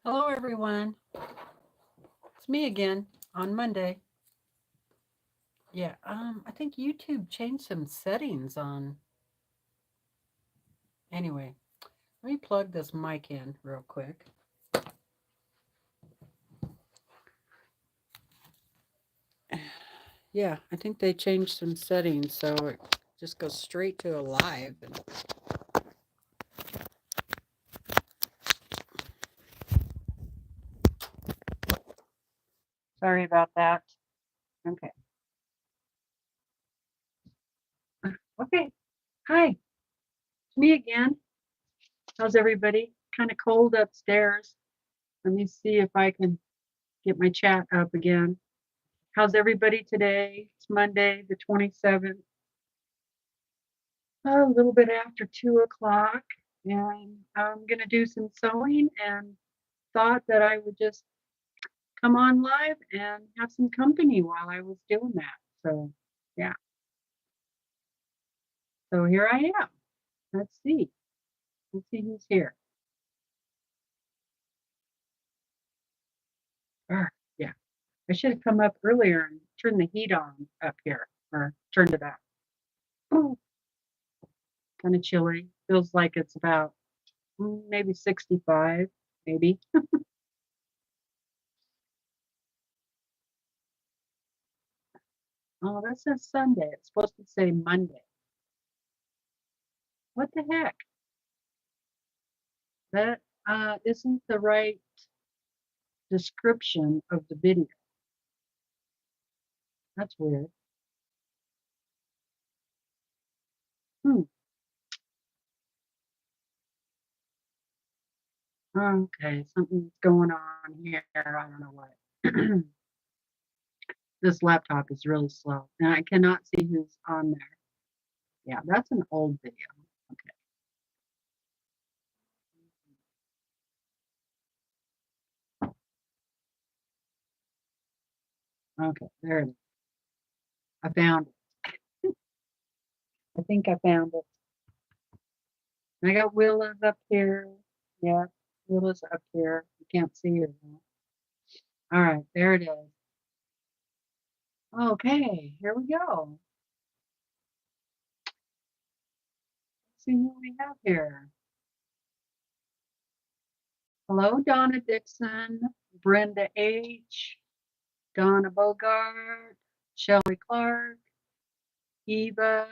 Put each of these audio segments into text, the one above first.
Hello, everyone. It's me again on Monday. Yeah, I think YouTube changed some settings on. Anyway, let me plug this mic in real quick. Yeah, I think they changed some settings so it just goes straight to a live. And sorry about that. Okay. Okay. Hi, it's me again. How's everybody? Kind of cold upstairs. Let me see if I can get my chat up again. How's everybody today? It's Monday, the 27th. A little bit after 2 o'clock, and I'm going to do some sewing and thought that I would just come on live and have some company while I was doing that. So, yeah. So here I am. Let's see. Let's see who's here. Yeah. I should have come up earlier and turned the heat on up here, or turned it up. Oh, kind of chilly. Feels like it's about maybe 65, maybe. Oh, that says Sunday. It's supposed to say Monday. What the heck? That isn't the right description of the video. That's weird. Hmm. Okay, something's going on here. I don't know what. This laptop is really slow, and I cannot see who's on there. Yeah, that's an old video. Okay. Okay, there it is. I found it. I think I found it. I got Willa's up here. Yeah, Willa's up here. You can't see her now. All right, there it is. Okay, here we go. Let's see who we have here. Hello, Donna Dixon, Brenda H., Donna Bogart, Shelley Clark, Eva,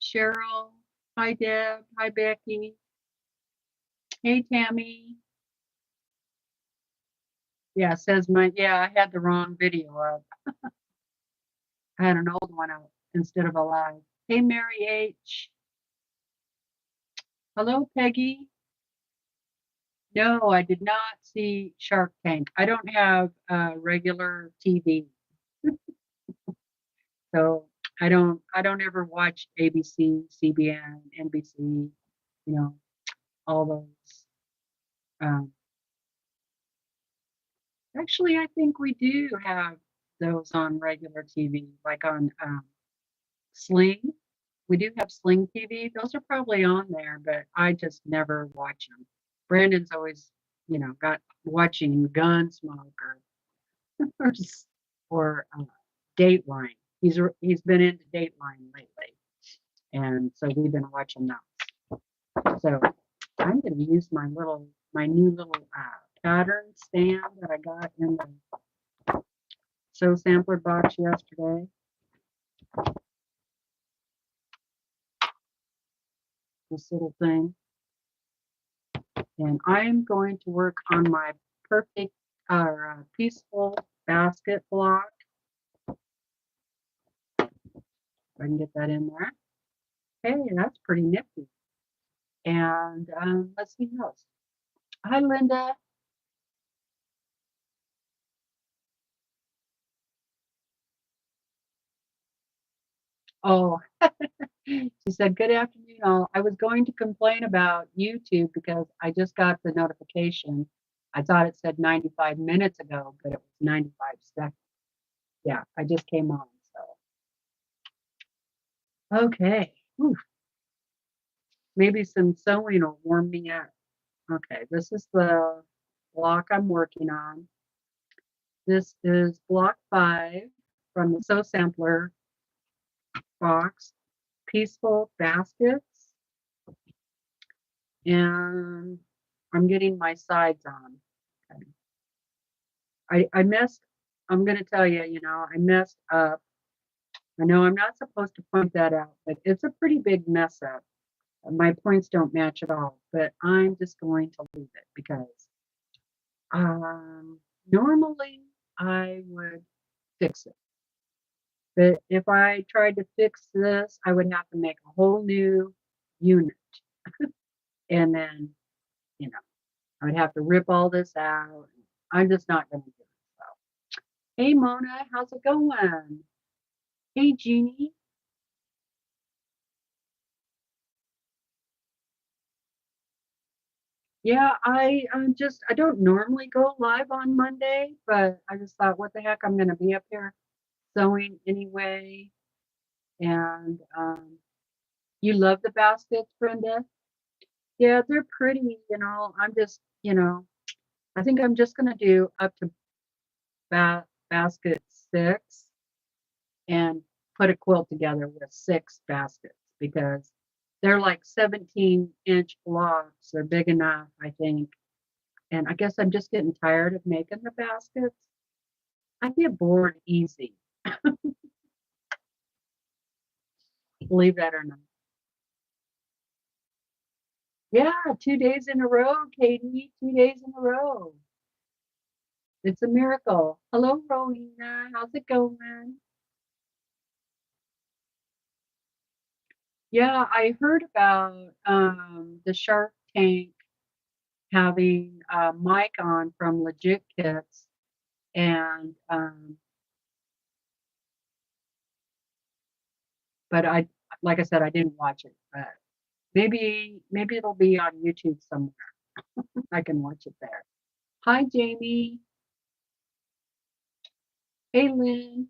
Cheryl. Hi, Deb. Hi, Becky. Hey, Tammy. Yeah, says I had the wrong video up. I had an old one out instead of a live. Hey, Mary H. Hello, Peggy. No, I did not see Shark Tank. I don't have regular TV. So I don't ever watch ABC, CBN, NBC, you know, all those. Um, Actually, I think we do have those on regular TV, like on Sling. We do have Sling TV. Those are probably on there, but I just never watch them. Brandon's always, got watching Gunsmoke or, or Dateline. He's been into Dateline lately, and so we've been watching those. So I'm going to use my new little pattern stand that I got in the Sew Sampler box yesterday. This little thing. And I'm going to work on my perfect peaceful basket block. If I can get that in there. Hey, that's pretty nifty. And let's see who else. Hi, Linda. Oh, she said, good afternoon, all. I was going to complain about YouTube because I just got the notification. I thought it said 95 minutes ago, but it was 95 seconds. Yeah, I just came on, so. Okay. Whew. Maybe some sewing will warm me up. Okay, this is the block I'm working on. This is block 5 from the Sew Sampler box, Peaceful Baskets, and I'm getting my sides on. Okay. I'm going to tell you, I messed up. I know I'm not supposed to point that out, but it's a pretty big mess up. My points don't match at all, but I'm just going to leave it because normally I would fix it. But if I tried to fix this, I would have to make a whole new unit. And then, I would have to rip all this out. I'm just not going to do it. So, hey, Mona, how's it going? Hey, Jeannie. Yeah, I don't normally go live on Monday, but I just thought, what the heck, I'm going to be up here sewing anyway. And you love the baskets, Brenda? Yeah, they're pretty, I'm just, I think I'm just going to do up to basket 6 and put a quilt together with 6 baskets because they're like 17-inch blocks. They're big enough, I think. And I guess I'm just getting tired of making the baskets. I get bored easy. Believe that or not. Yeah, 2 days in a row, Katie. 2 days in a row. It's a miracle. Hello, Rowena. How's it going? Yeah, I heard about the Shark Tank having Mike on from Legit Kits, and but like I said, I didn't watch it, but maybe it'll be on YouTube somewhere. I can watch it there. Hi, Jamie. Hey, Lynn.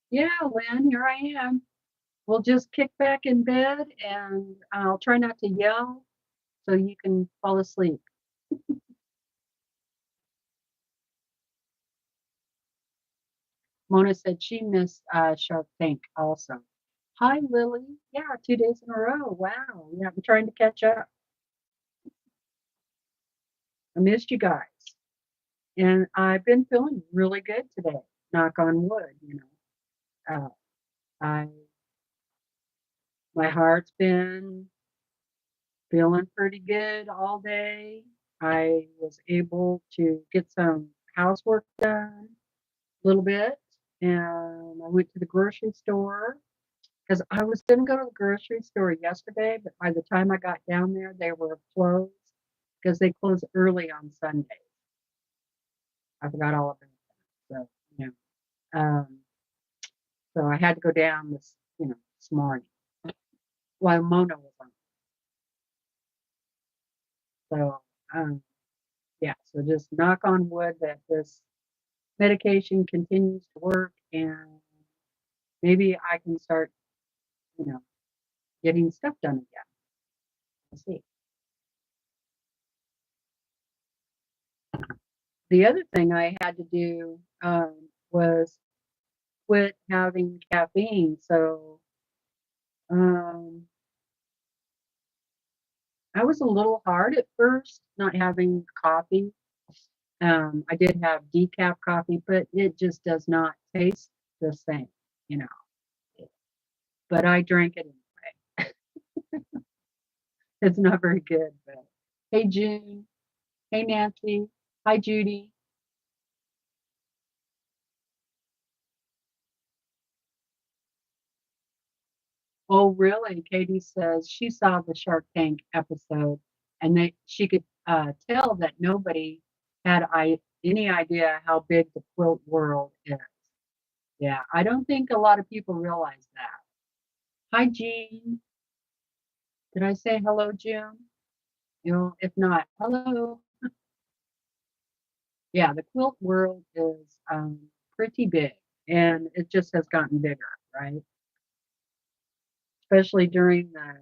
Yeah, Lynn, here I am. We'll just kick back in bed, and I'll try not to yell so you can fall asleep. Mona said she missed Shark Tank also. Hi, Lily. Yeah, 2 days in a row. Wow. Yeah, I'm trying to catch up. I missed you guys. And I've been feeling really good today. Knock on wood. Uh, I my heart's been feeling pretty good all day. I was able to get some housework done a little bit, and I went to the grocery store because I was going to go to the grocery store yesterday, but by the time I got down there, they were closed because they close early on Sunday. I forgot all about that. So, um, so I had to go down this morning while Mona was on. So, yeah, so just knock on wood that this medication continues to work and maybe I can start, you know, getting stuff done again. We'll see. The other thing I had to do was quit having caffeine. So um, I was a little hard at first not having coffee. I did have decaf coffee, but it just does not taste the same, you know. But I drank it anyway. It's not very good. But hey, June. Hey, Nancy. Hi, Judy. Oh, really? Katie says she saw the Shark Tank episode, and she could tell that nobody had any idea how big the quilt world is. Yeah, I don't think a lot of people realize that. Hi, Jean. Did I say hello, June? If not, hello. Yeah, the quilt world is pretty big, and it just has gotten bigger, right? Especially during the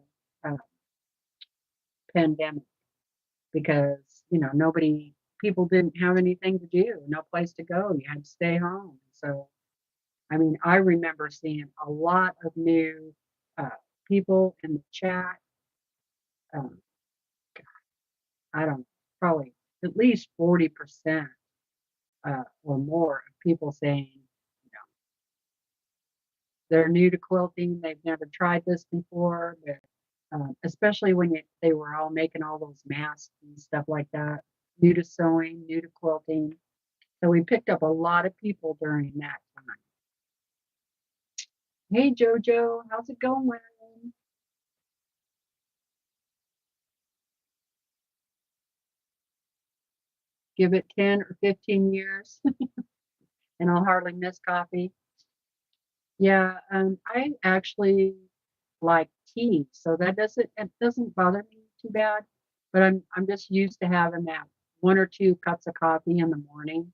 uh, pandemic because, people didn't have anything to do, no place to go. You had to stay home. So, I mean, I remember seeing a lot of new uh, people in the chat. Um, I don't know, probably at least 40% or more of people saying, they're new to quilting. They've never tried this before, but especially when they were all making all those masks and stuff like that. New to sewing, new to quilting. So we picked up a lot of people during that time. Hey, Jojo, how's it going? Give it 10 or 15 years and I'll hardly miss coffee. Yeah, I actually like tea, so it doesn't bother me too bad. But I'm just used to having that 1 or 2 cups of coffee in the morning.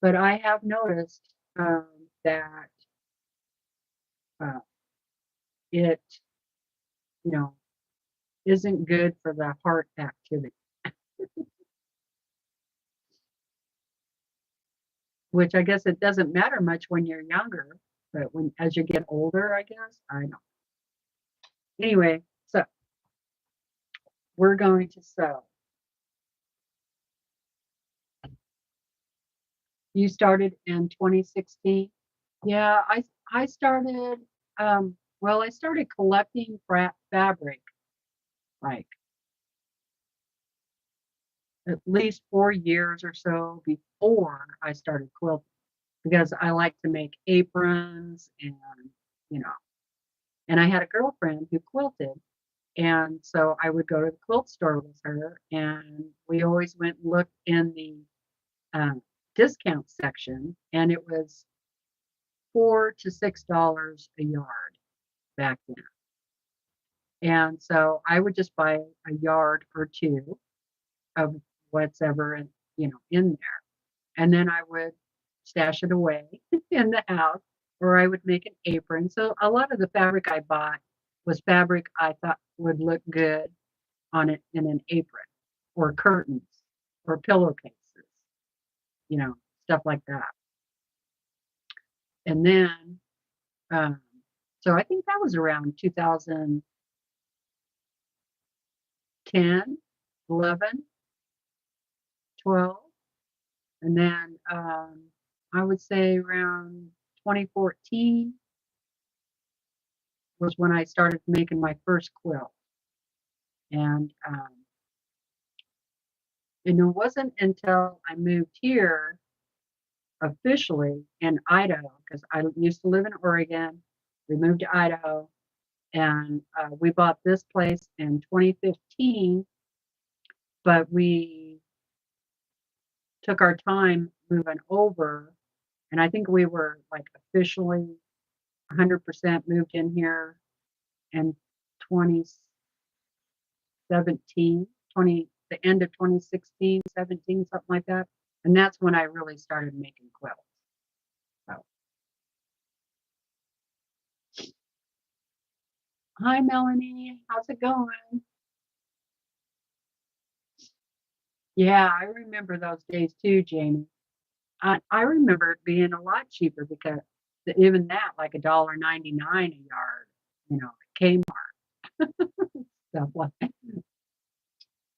But I have noticed that uh, it, you know, isn't good for the heart activity, which I guess it doesn't matter much when you're younger, but as you get older, I guess I don't. Anyway, so we're going to sew. You started in 2016. Yeah, I started I started collecting fabric like at least 4 years or so before I started quilting because I like to make aprons you know and I had a girlfriend who quilted, and so I would go to the quilt store with her, and we always went and looked in the um, discount section, and it was $4 to $6 a yard back then. And so I would just buy a yard or two of whatever in there. And then I would stash it away in the house, or I would make an apron. So a lot of the fabric I bought was fabric I thought would look good on it in an apron or curtains or pillowcases, you know, stuff like that. And then, um, so I think that was around 2010, 11, 12. And then I would say around 2014 was when I started making my first quilt. And it wasn't until I moved here officially in Idaho, because I used to live in Oregon. We moved to Idaho, and we bought this place in 2015, but we took our time moving over. And I think we were like officially 100% moved in here in 2017, the end of 2016, 17, something like that. And that's when I really started making quilts. So. Hi, Melanie. How's it going? Yeah, I remember those days too, Jamie. I remember it being a lot cheaper because even that, like $1.99 a yard, at Kmart, stuff like that.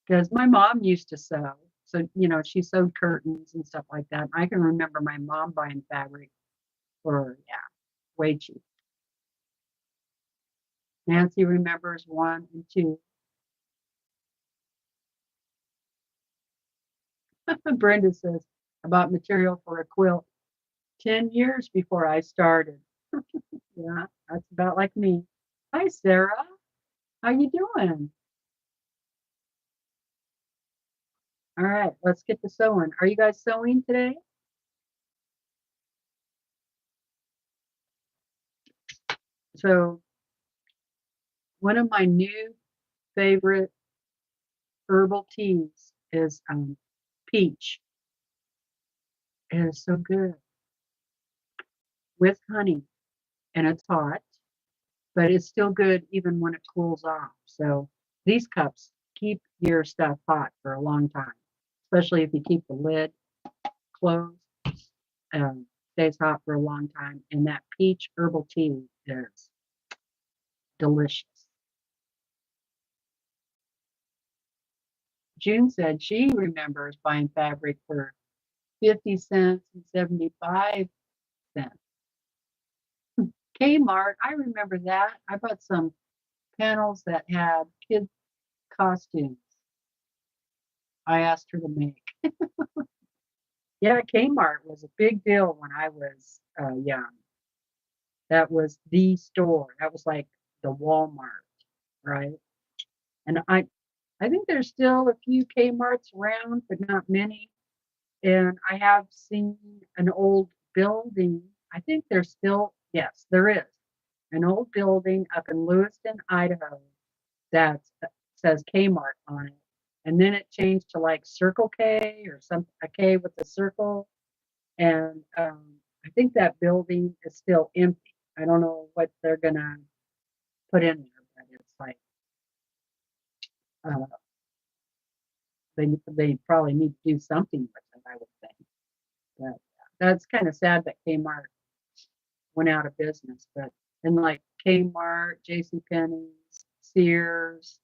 Because my mom used to sew. So, she sewed curtains and stuff like that. I can remember my mom buying fabric for, yeah, way cheap. Nancy remembers 1 and 2. Brenda says about material for a quilt 10 years before I started. Yeah, that's about like me. Hi, Sarah. How you doing? All right, let's get to sewing. Are you guys sewing today? So one of my new favorite herbal teas is peach. It is so good with honey, and it's hot, but it's still good even when it cools off. So these cups keep your stuff hot for a long time, especially if you keep the lid closed. Stays hot for a long time. And that peach herbal tea is delicious. June said she remembers buying fabric for 50 cents and 75 cents. Kmart, I remember that. I bought some panels that had kids' costumes. I asked her to make. Yeah, Kmart was a big deal when I was young. That was the store. That was like the Walmart, right? And I think there's still a few Kmarts around, but not many. And I have seen an old building. I think there's still, yes, there is an old building up in Lewiston, Idaho that says Kmart on it. And then it changed to like Circle K or a K with a circle. And I think that building is still empty. I don't know what they're gonna put in there, but it's like they probably need to do something with it, I would think. But that's kind of sad that Kmart went out of business. But and like Kmart, JCPenney's, Sears,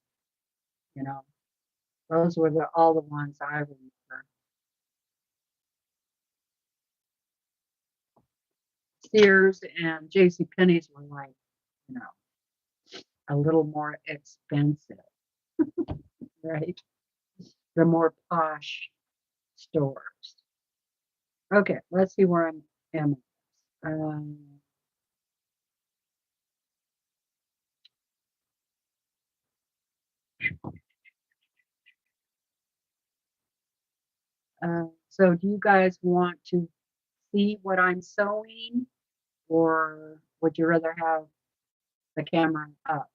those were all the ones I remember. Sears and JCPenney's were like, a little more expensive, right? The more posh stores. Okay, let's see where I am. So do you guys want to see what I'm sewing, or would you rather have the camera up?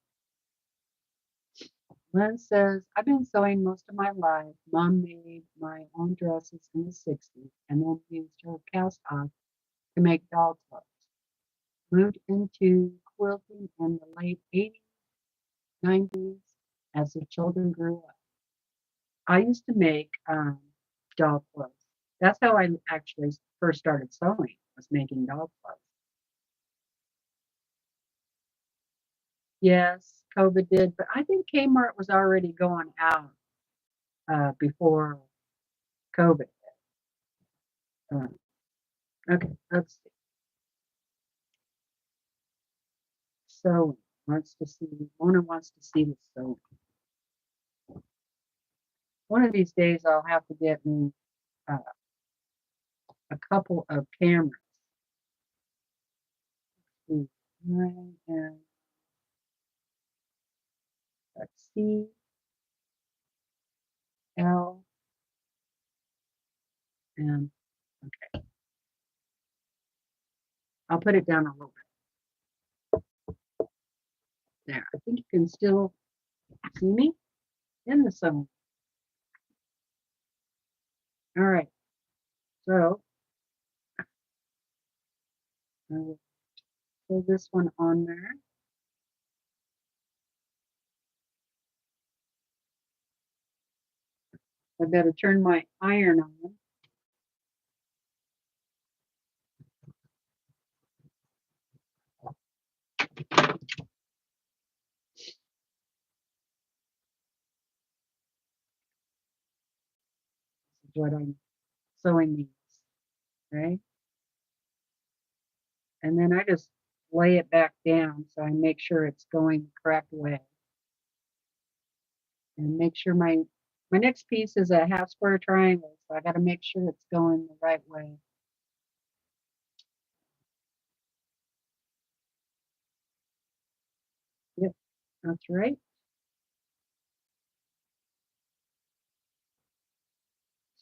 Lynn says, I've been sewing most of my life. Mom made my own dresses in the 60s and then used her cast off to make doll clothes. Moved into quilting in the late 80s, 90s as the children grew up. I used to make doll clothes. That's how I actually first started sewing, was making doll clothes. Yes, COVID did, but I think Kmart was already going out before COVID. Okay, let's see. Sewing Mona wants to see the sewing. One of these days I'll have to get me a couple of cameras. And let's see. L and okay. I'll put it down a little bit. There. I think you can still see me in the sewing. All right. So I will pull this one on there. I better turn my iron on. This is what I'm sewing these, okay? And then I just lay it back down so I make sure it's going the correct way. And make sure my next piece is a half square triangle, so I got to make sure it's going the right way. Yep, that's right.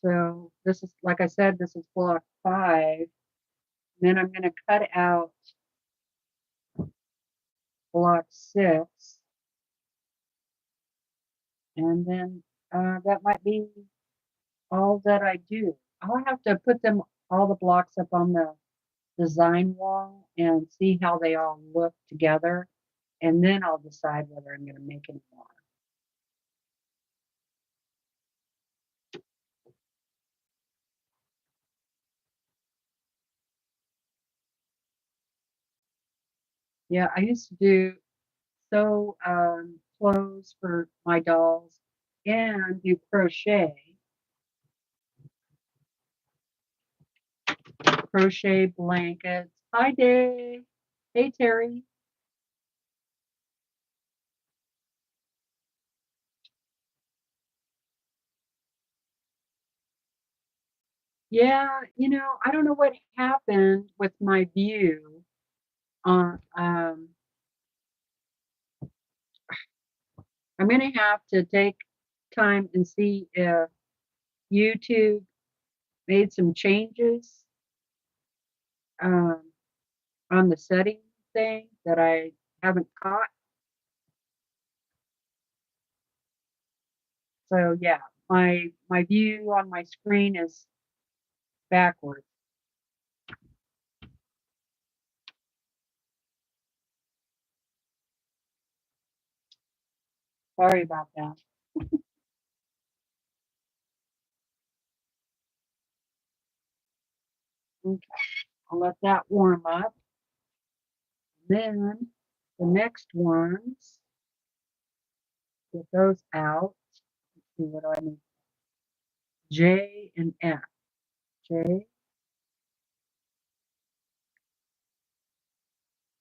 So this is, like I said, this is block 5. Then I'm going to cut out block 6. And then that might be all that I do. I'll have to put all the blocks up on the design wall and see how they all look together. and then I'll decide whether I'm going to make any more. Yeah, I used to do sew clothes for my dolls and do crochet blankets. Hi, Dave. Hey, Terry. Yeah, you know, I don't know what happened with my view on. I'm going to have to take time and see if YouTube made some changes um, on the setting thing that I haven't caught. So yeah, my view on my screen is backwards. Sorry about that. Okay, I'll let that warm up. Then the next ones, get those out. Let's see, what do I need? J and F. J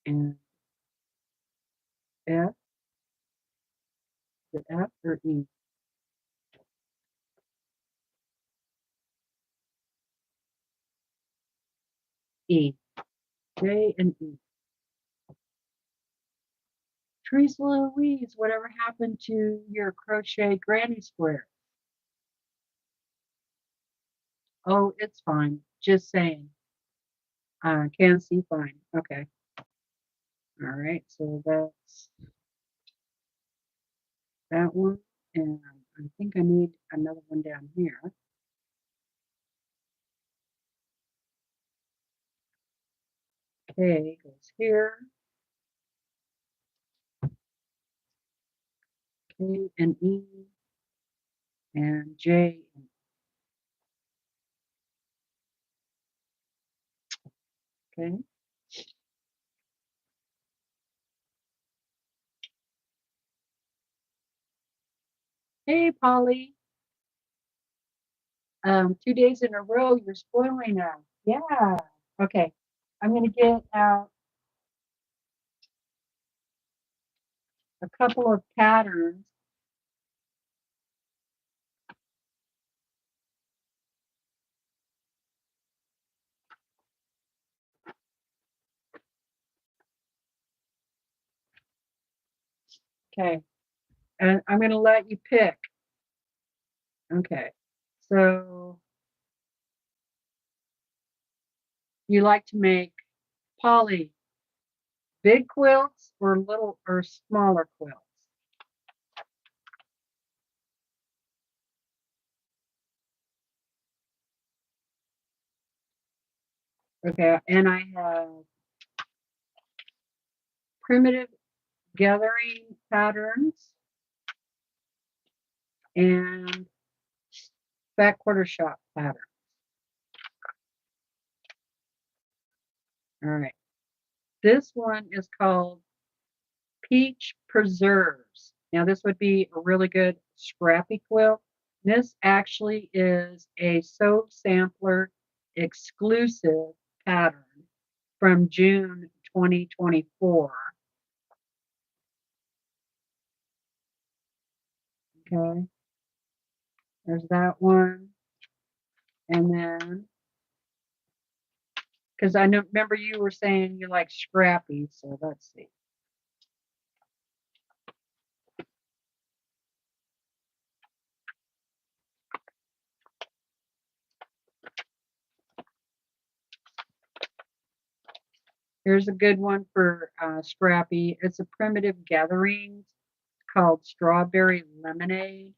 and F. The F or E? E. J and E. TeresaLouise, whatever happened to your crochet granny square? Oh, it's fine. Just saying. Can see fine. Okay. All right. So that's that one. And I think I need another one down here. K goes here. K and E and J. Okay. Hey, Polly. 2 days in a row, you're spoiling us. Yeah. Okay. I'm going to get out a couple of patterns. Okay. And I'm going to let you pick. Okay. So you like to make, Polly, big quilts or little or smaller quilts? Okay. And I have primitive gathering patterns and back quarter shop pattern. All right. This one is called Peach Preserves. Now, this would be a really good scrappy quilt. This actually is a Sew Sampler exclusive pattern from June 2024. Okay, there's that one. And then, because I know, remember you were saying you like scrappy, so let's see. Here's a good one for scrappy. It's a primitive gathering called Strawberry Lemonade.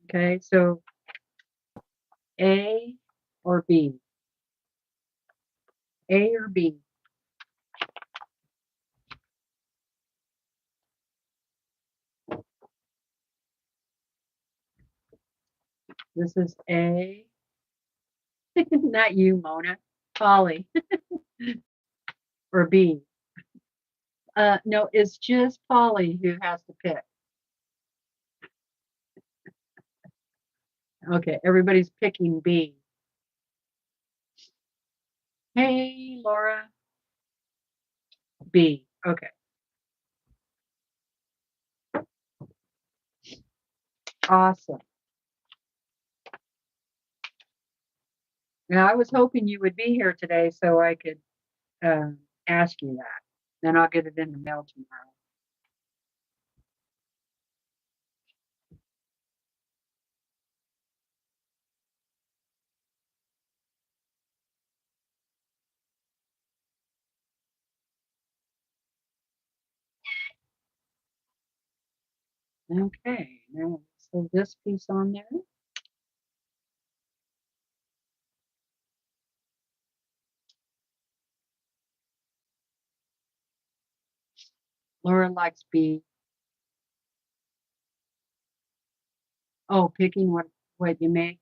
Okay, so A or B? A or B? This is A. Not you, Mona. Polly. Or B. No, it's just Polly who has to pick. Okay, everybody's picking B. Hey, Laura. B. Okay. Awesome. Now, I was hoping you would be here today so I could ask you that. Then I'll get it in the mail tomorrow. Okay, now so this piece on there. Laura likes B. Oh, picking what you make.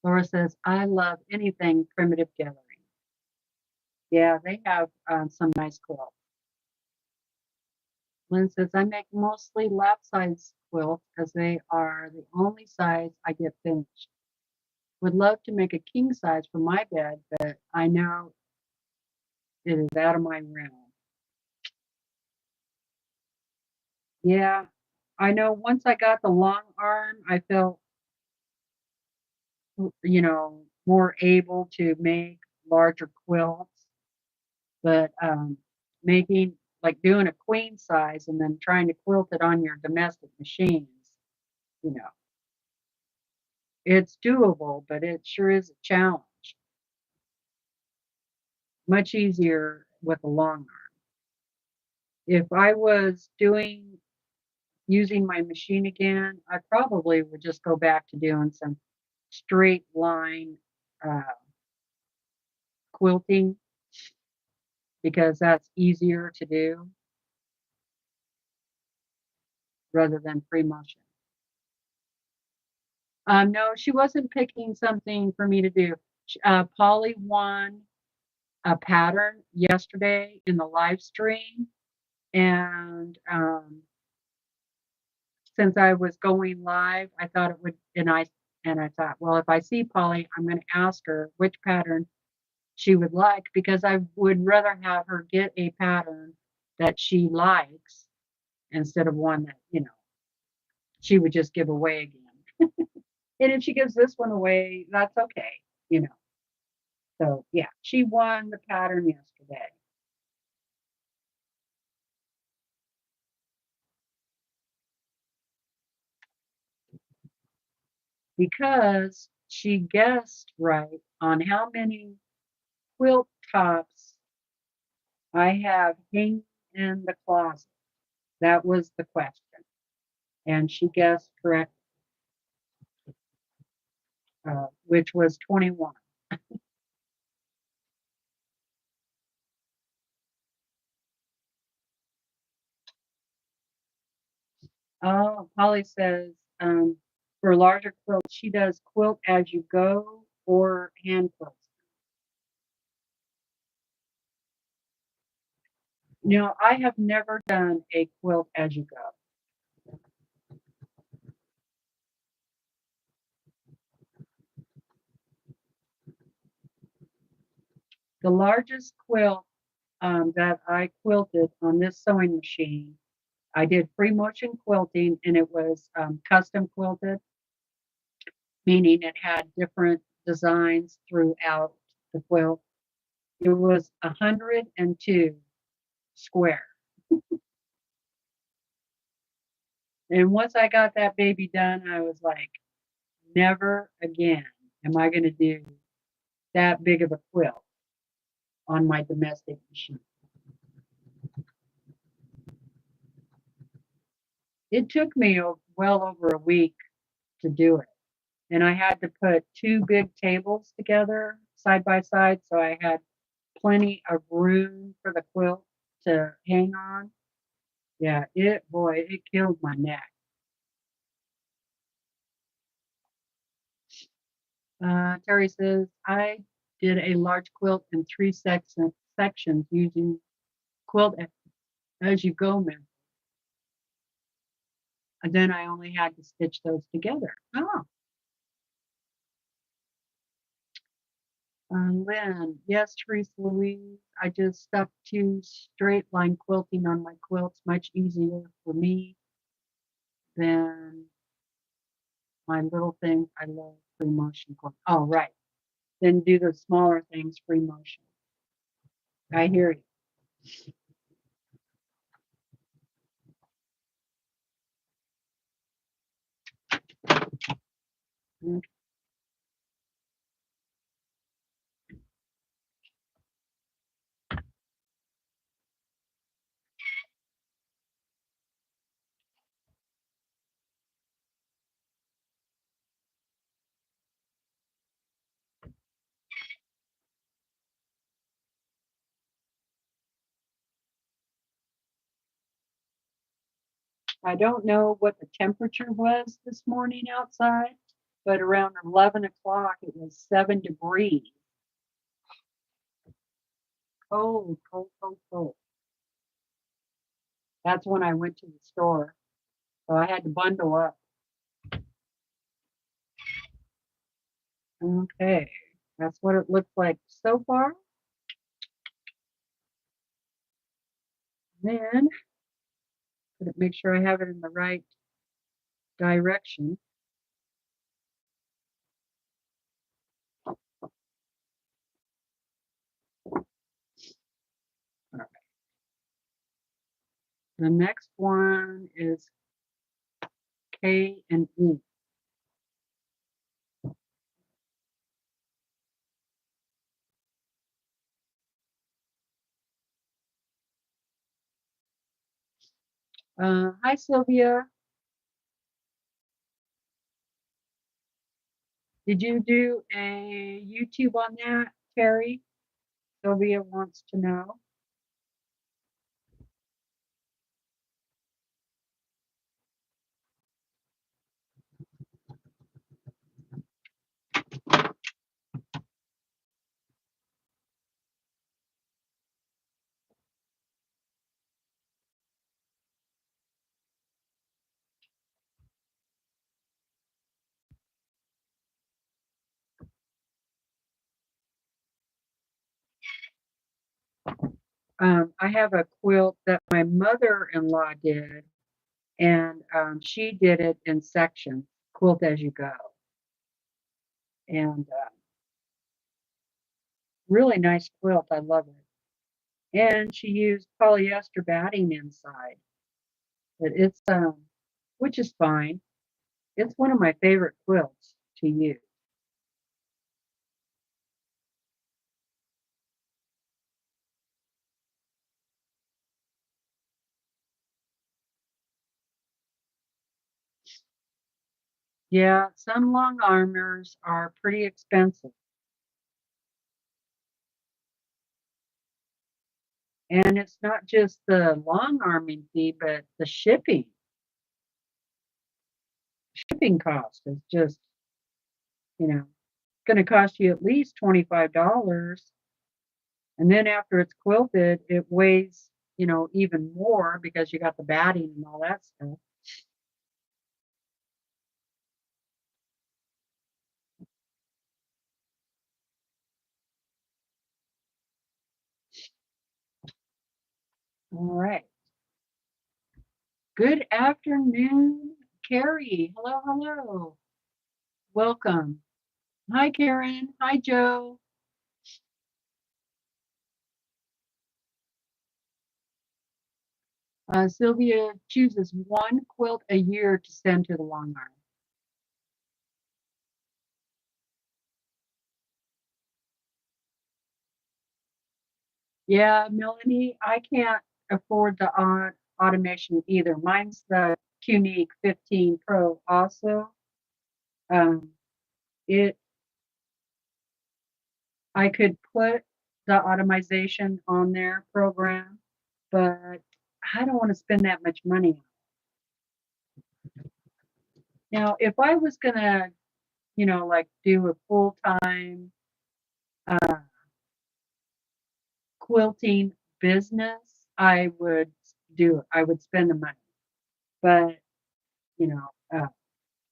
Laura says, I love anything primitive gathering. Yeah, they have some nice quilts. Lynn says, I make mostly lap size quilts as they are the only size I get finished. Would love to make a king size for my bed, but I know it is out of my realm. Yeah, I know once I got the long arm, I felt, more able to make larger quilts, but making like doing a queen size and then trying to quilt it on your domestic machines, you know, it's doable, but it sure is a challenge. Much easier with a long arm. If I was using my machine again, I probably would just go back to doing some straight line uh, quilting because that's easier to do rather than free motion. No, she wasn't picking something for me to do. Polly won a pattern yesterday in the live stream, and since I was going live, I thought it would, and I thought, well, if I see Polly, I'm going to ask her which pattern she would like because I would rather have her get a pattern that she likes instead of one that she would just give away again. And if she gives this one away, that's okay, you know. So yeah, she won the pattern yesterday. Because she guessed right on how many quilt tops I have hanging in the closet. That was the question. And she guessed correct, which was 21. Oh, Polly says for larger quilts, she does quilt as you go or hand quilts. No, I have never done a quilt as you go. The largest quilt that I quilted on this sewing machine, I did free motion quilting and it was custom quilted, meaning it had different designs throughout the quilt. It was 102 square. And once I got that baby done, I was like, never again am I going to do that big of a quilt on my domestic machine. It took me well over a week to do it. and I had to put two big tables together side by side, so I had plenty of room for the quilt to hang on. Yeah, it killed my neck. Terry says, I did a large quilt in three sections using quilt as you go method. And then I only had to stitch those together. Oh. Lynn, yes, TeresaLouise, I just stuck to straight line quilting on my quilts, much easier for me than my little thing. I love free motion quilt. Oh, right. Then do the smaller things free motion. I hear you. Okay. I don't know what the temperature was this morning outside, but around 11 o'clock it was 7 degrees. Cold, cold, cold, cold. That's when I went to the store. So I had to bundle up. Okay, that's what it looks like so far. Then make sure I have it in the right direction. All right. The next one is K and E. Hi, Sylvia. Did you do a YouTube on that, Terry? Sylvia wants to know. I have a quilt that my mother-in-law did, and she did it in sections, quilt as you go. And really nice quilt. I love it. And she used polyester batting inside. But it's which is fine. It's one of my favorite quilts to use. Yeah, some long armors are pretty expensive. And it's not just the long arming fee, but the shipping. Shipping cost is just, going to cost you at least $25. And then after it's quilted, it weighs, even more because you got the batting and all that stuff. All right. Good afternoon, Carrie. Hello, hello. Welcome. Hi, Karen. Hi, Joe. Sylvia chooses one quilt a year to send to the Longarm. Yeah, Melanie, I can't afford the automation either. Mine's the Qnique 15 Pro also. Um, it I could put the automation on their program, but I don't want to spend that much money. Now, if I was gonna, like do a full-time uh, quilting business, I would do it. I would spend the money. But, you know, uh,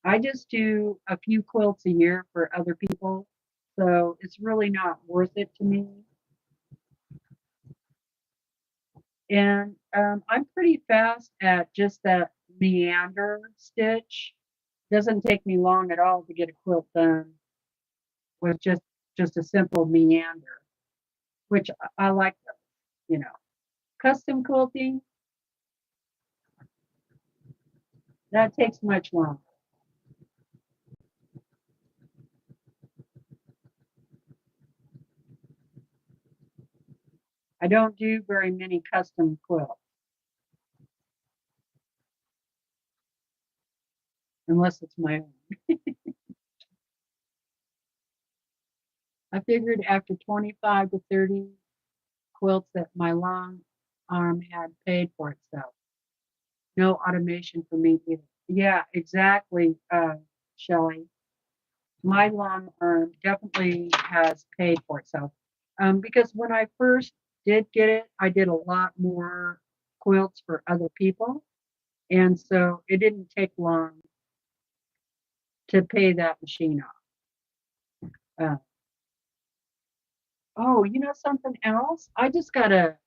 I just do a few quilts a year for other people. So it's really not worth it to me. And I'm pretty fast at just that meander stitch. Doesn't take me long at all to get a quilt done with just a simple meander, which I like those, you know. Custom quilting, that takes much longer. I don't do very many custom quilts unless it's my own. I figured after 25 to 30 quilts that my long arm had paid for itself. No automation for me either. Yeah, exactly, Shelley. My long arm definitely has paid for itself. Because when I first did get it, I did a lot more quilts for other people. And so it didn't take long to pay that machine off. Uh, oh, something else? I just got a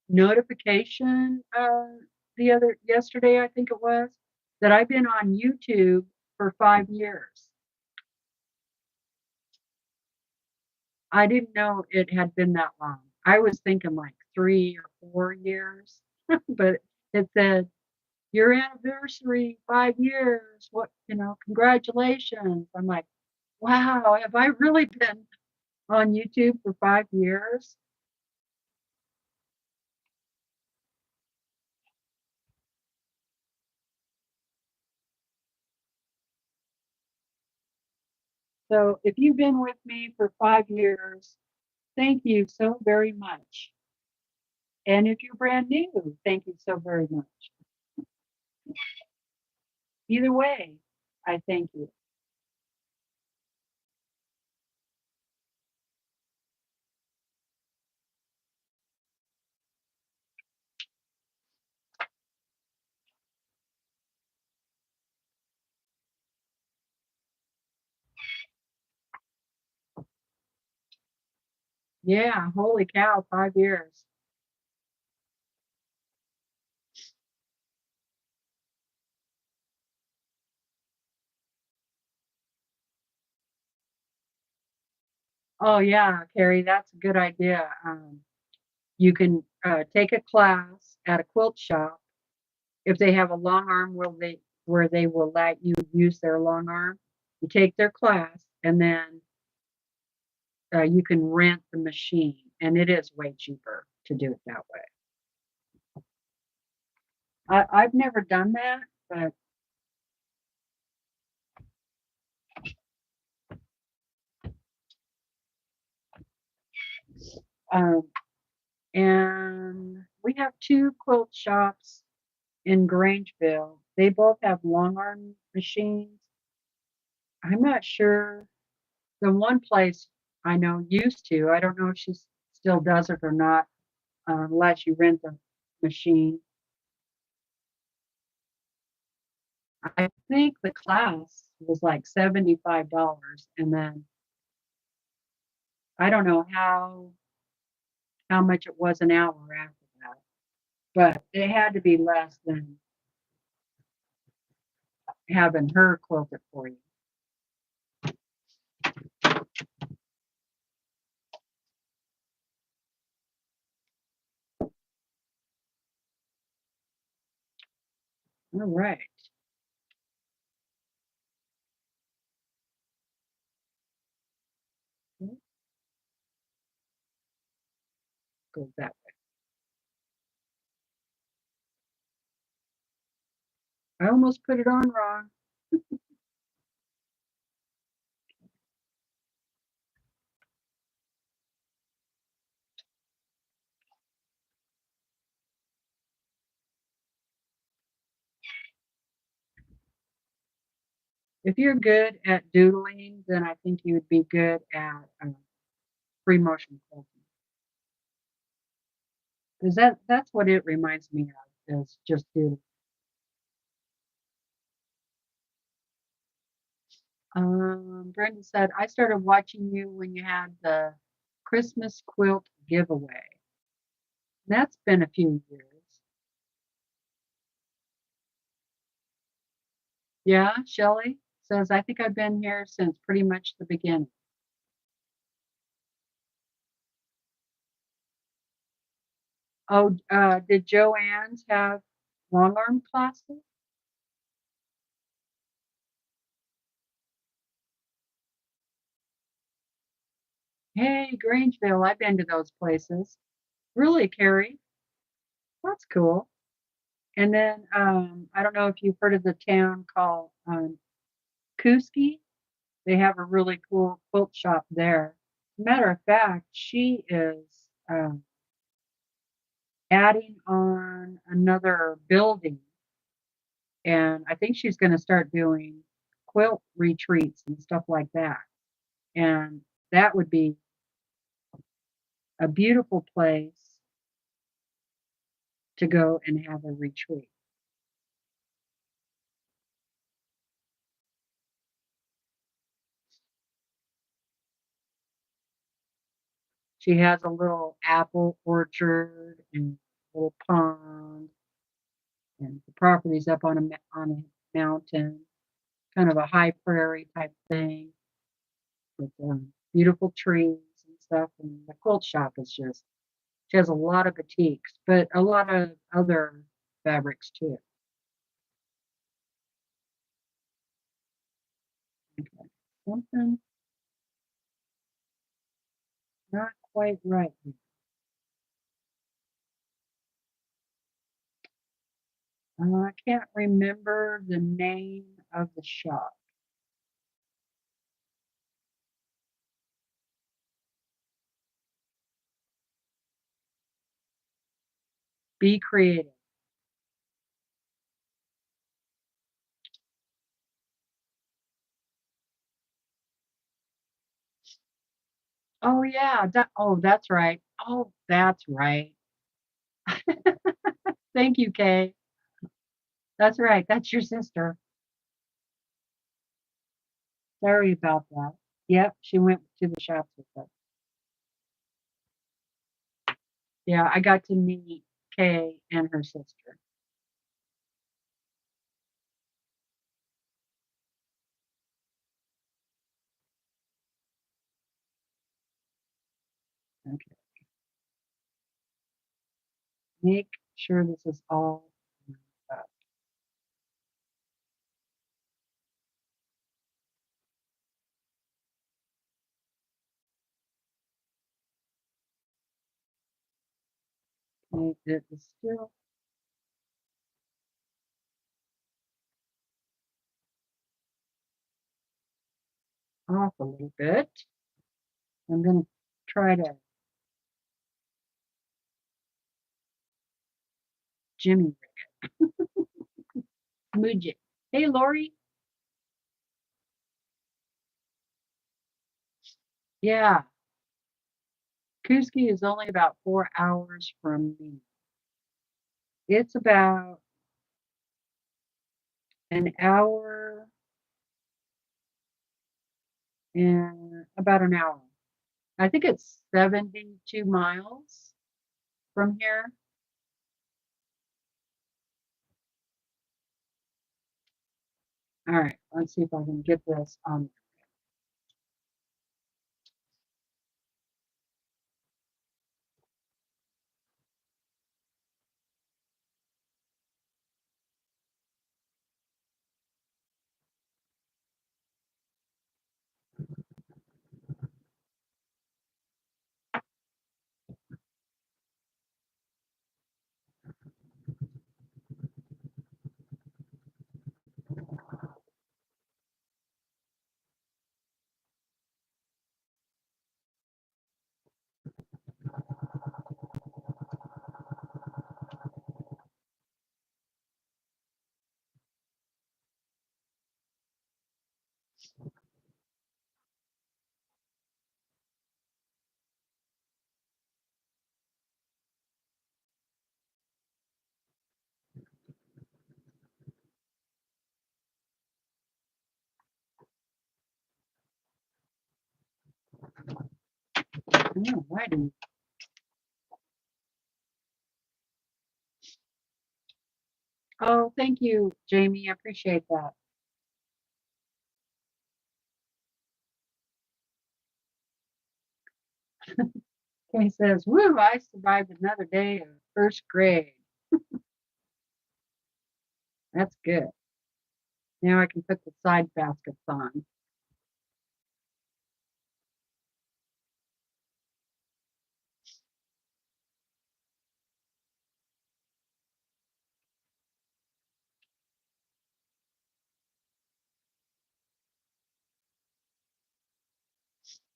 notification yesterday, I think it was, that I've been on YouTube for 5 years. I didn't know it had been that long. I was thinking like 3 or 4 years, but it said your anniversary, 5 years. What, congratulations. I'm like, wow, have I really been on YouTube for 5 years? So if you've been with me for 5 years, thank you so very much. And if you're brand new, thank you so very much. Either way, I thank you. Yeah, holy cow, 5 years. Oh yeah, Carrie, that's a good idea. You can take a class at a quilt shop if they have a long arm where they will let you use their long arm. You take their class and then you can rent the machine, and it is way cheaper to do it that way. I've never done that, but um, and we have two quilt shops in Grangeville. They both have long arm machines. I'm not sure. The one place I know used to, I don't know if she still does it or not, unless you rent the machine. I think the class was like $75, and then I don't know how much it was an hour after that, but it had to be less than having her quilt it for you. All right. Go that way. I almost put it on wrong. If you're good at doodling, then I think you would be good at free motion quilting. Because that's what it reminds me of, is just doodling. Brenda said, I started watching you when you had the Christmas quilt giveaway. That's been a few years. Yeah, Shelley says, I think I've been here since pretty much the beginning. Oh, did Joanne's have long arm classes? Hey, Grangeville, I've been to those places. Really, Carrie? That's cool. And then I don't know if you've heard of the town called Kuski. They have a really cool quilt shop there. Matter of fact, she is adding on another building, and I think she's going to start doing quilt retreats and stuff like that. And that would be a beautiful place to go and have a retreat. She has a little apple orchard and a little pond, and the property's up on a mountain, kind of a high prairie type thing with beautiful trees and stuff. And the quilt shop is just, she has a lot of batiks, but a lot of other fabrics too. Okay. Something not quite right here. I can't remember the name of the shop. Be creative. Oh yeah, that's right. Oh, that's right. Thank you, Kay. That's right. That's your sister. Sorry about that. Yep, she went to the shops with us. Yeah, I got to meet Kay and her sister. Okay. Make sure this is all up. Okay, it is still off a little bit. I'm going to try to Jimmy Smooch it. Hey, Lori. Yeah, Kuski is only about 4 hours from me. It's about an hour and about an hour. I think it's 72 miles from here. All right, let's see if I can get this on. Oh, righty. Oh, thank you, Jamie. I appreciate that. Kay says, woo, I survived another day of first grade. That's good. Now I can put the side baskets on.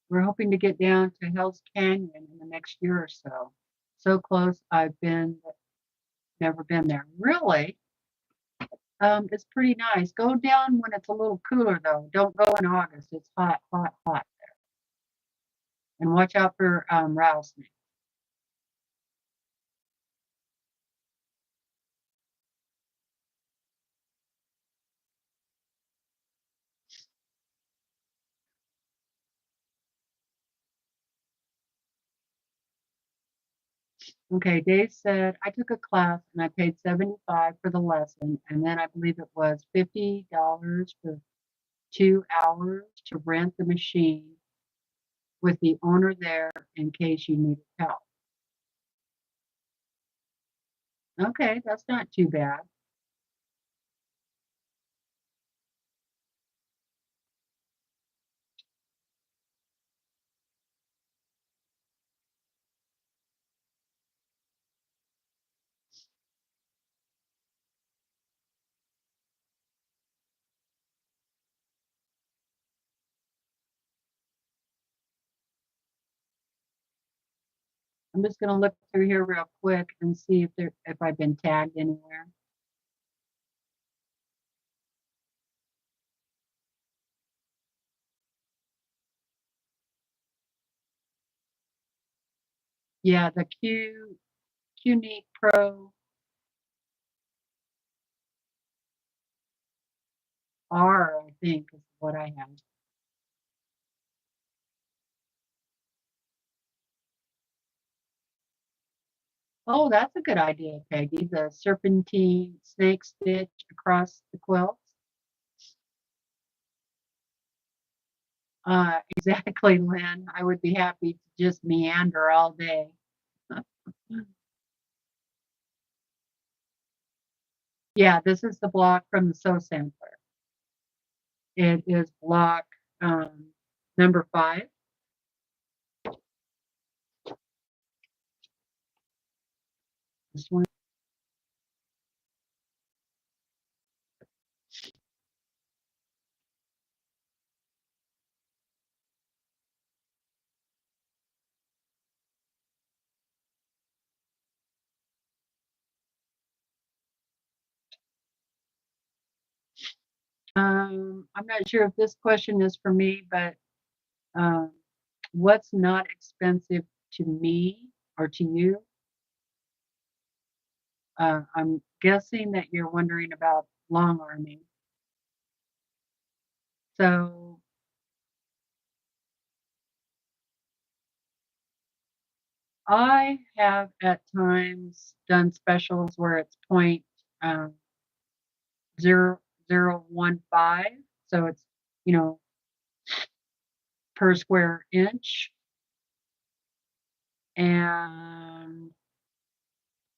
We're hoping to get down to Hell's Canyon in the next year or so. So close, I've been, never been there. Really? It's pretty nice. Go down when it's a little cooler, though. Don't go in August. It's hot, hot, hot there. And watch out for rattlesnakes. Okay, Dave said, I took a class and I paid $75 for the lesson, and then I believe it was $50 for 2 hours to rent the machine with the owner there in case you needed help. Okay, that's not too bad. I'm just gonna look through here real quick and see if I've been tagged anywhere. Yeah, the QNeat Pro R, I think, is what I have. Oh, that's a good idea, Peggy. The serpentine snake stitch across the quilts. Exactly, Lynn. I would be happy to just meander all day. Yeah, this is the block from the Sew Sampler. It is block number 5. This one. I'm not sure if this question is for me, but um, what's not expensive to me or to you? I'm guessing that you're wondering about long arming. So I have at times done specials where it's point 0.0015. So it's, you know, per square inch. And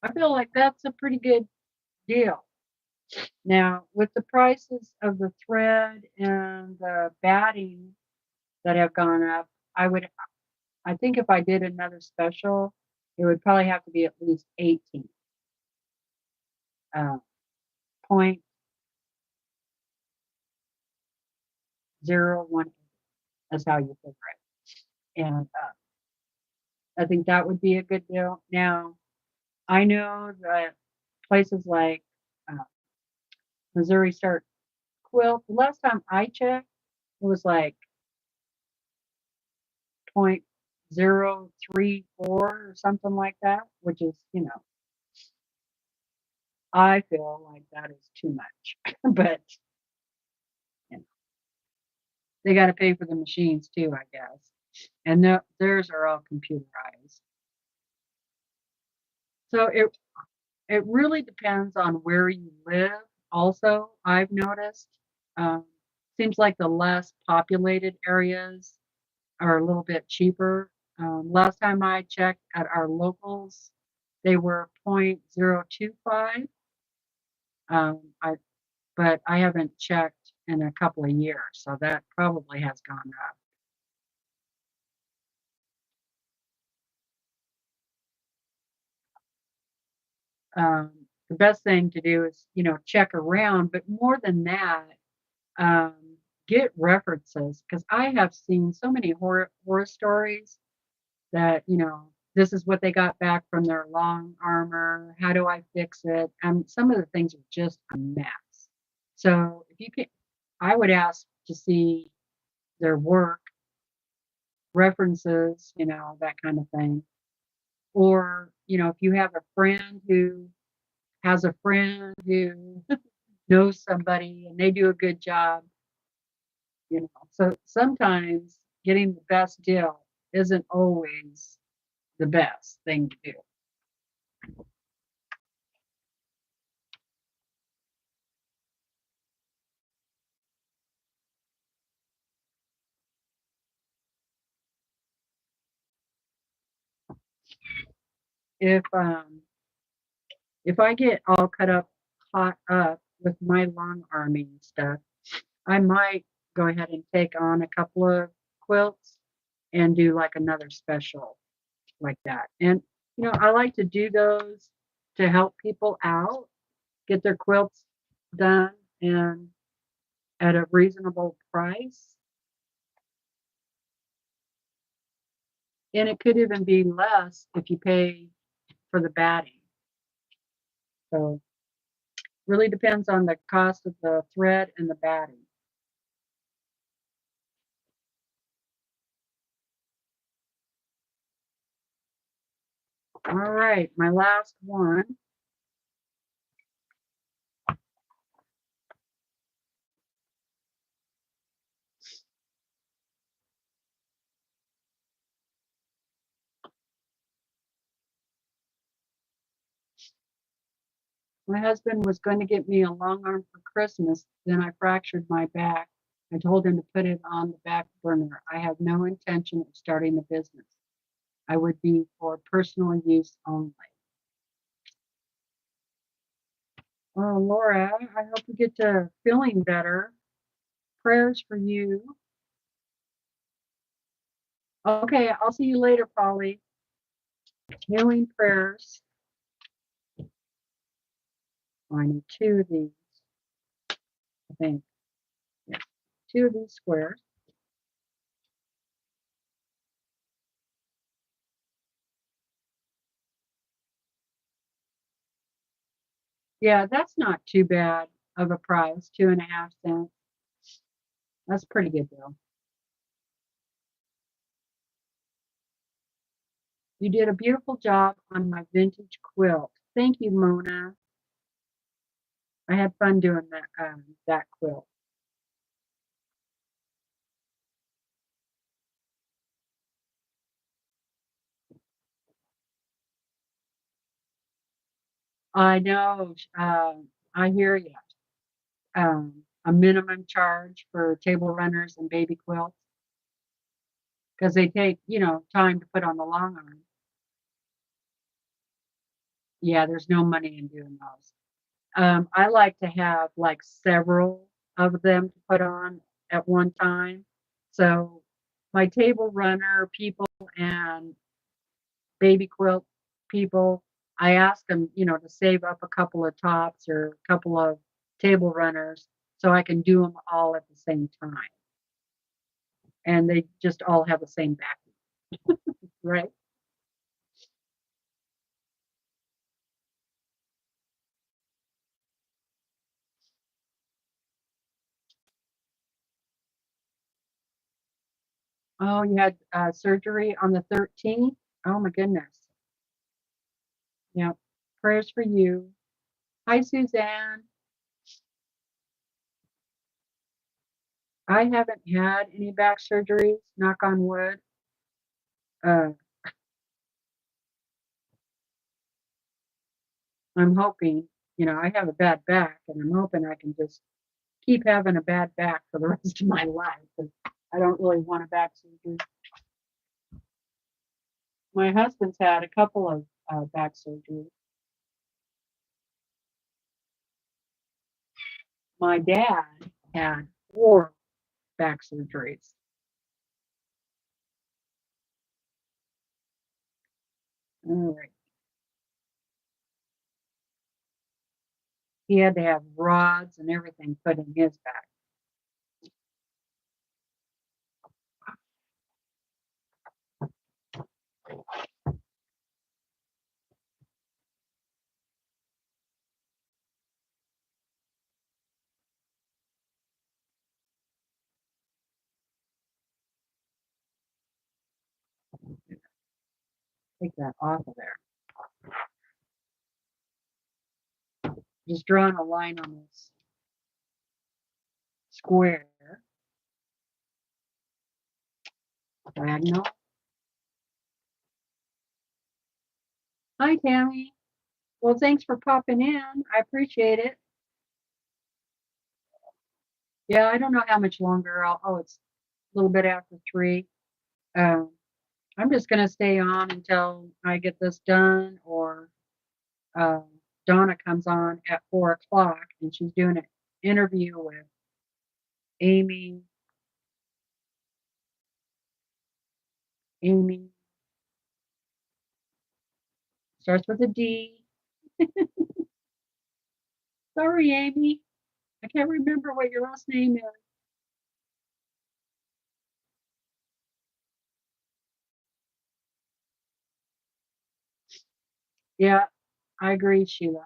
I feel like that's a pretty good deal. Now, with the prices of the thread and the batting that have gone up, I think if I did another special, it would probably have to be at least 18. Point 0.01 is how you figure it. And I think that would be a good deal. Now, I know that places like uh, Missouri Start Quilt, the last time I checked, it was like 0.034 or something like that, which is, I feel like that is too much. But you know, they got to pay for the machines too, I guess. and theirs are all computerized. So it really depends on where you live. Also, I've noticed, um, seems like the less populated areas are a little bit cheaper. Last time I checked at our locals, they were 0.025. I but I haven't checked in a couple of years, so that probably has gone up. The best thing to do is, check around, but more than that, um, get references because I have seen so many horror stories that, this is what they got back from their long armor. How do I fix it? And some of the things are just a mess. So if you can, I would ask to see their work, references, that kind of thing. Or, if you have a friend who has a friend who knows somebody and they do a good job, So sometimes getting the best deal isn't always the best thing to do. If if I get all caught up with my long arming stuff, I might go ahead and take on a couple of quilts and do like another special like that. And I like to do those to help people out, get their quilts done and at a reasonable price. And it could even be less if you pay for the batting. So really depends on the cost of the thread and the batting. All right, my last one. My husband was going to get me a long arm for Christmas, then I fractured my back. I told him to put it on the back burner. I have no intention of starting a business. I would be for personal use only. Oh, Laura, I hope you get to feeling better. Prayers for you. Okay, I'll see you later, Polly. Healing prayers. Oh, I need two of these, I think. Yeah, two of these squares. Yeah, that's not too bad of a price, 2.5 cents. That's a pretty good deal. You did a beautiful job on my vintage quilt. Thank you, Mona. I had fun doing that quilt. I know. I hear you. A minimum charge for table runners and baby quilts because they take, time to put on the long arm. Yeah, there's no money in doing those. I like to have like several of them to put on at one time. So my table runner people and baby quilt people, I ask them, to save up a couple of tops or a couple of table runners so I can do them all at the same time. And they just all have the same backing, right? Oh, you had surgery on the 13th? Oh my goodness. Yeah. Prayers for you. Hi, Suzanne. I haven't had any back surgeries, knock on wood. Uh, I'm hoping, I have a bad back, and I'm hoping I can just keep having a bad back for the rest of my life. 'Cause I don't really want a back surgery. My husband's had a couple of back surgeries. My dad had 4 back surgeries. All right. He had to have rods and everything put in his back. Take that off of there. Just drawing a line on this square, diagonal. Hi, Tammy. Well, thanks for popping in. I appreciate it. Yeah, I don't know how much longer. It's a little bit after 3. Um, I'm just going to stay on until I get this done, or uh, Donna comes on at 4 o'clock, and she's doing an interview with Amy. Amy starts with a D. Sorry, Amy. I can't remember what your last name is. Yeah, I agree, Sheila.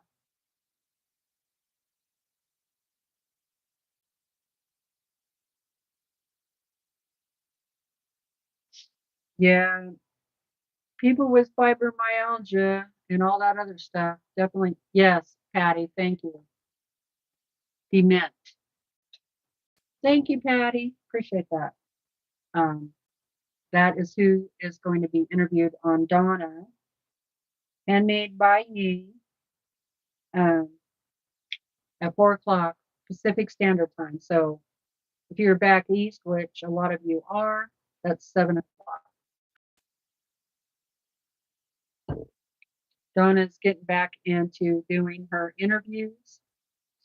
Yeah, people with fibromyalgia and all that other stuff, definitely. Yes, Patty, thank you. Dement. Thank you, Patty. Appreciate that. Um, that is who is going to be interviewed on Donna, handmade by me, um, at 4 o'clock Pacific Standard Time. So if you're back east, which a lot of you are, that's 7 o'clock. Donna's getting back into doing her interviews,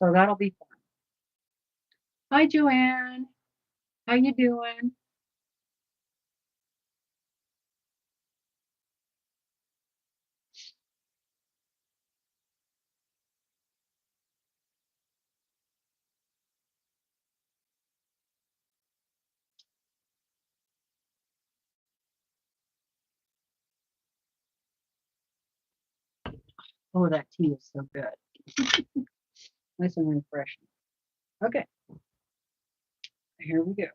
so that'll be fun. Hi, Joanne. How you doing? Oh, that tea is so good. Nice and refreshing. Okay, here we go.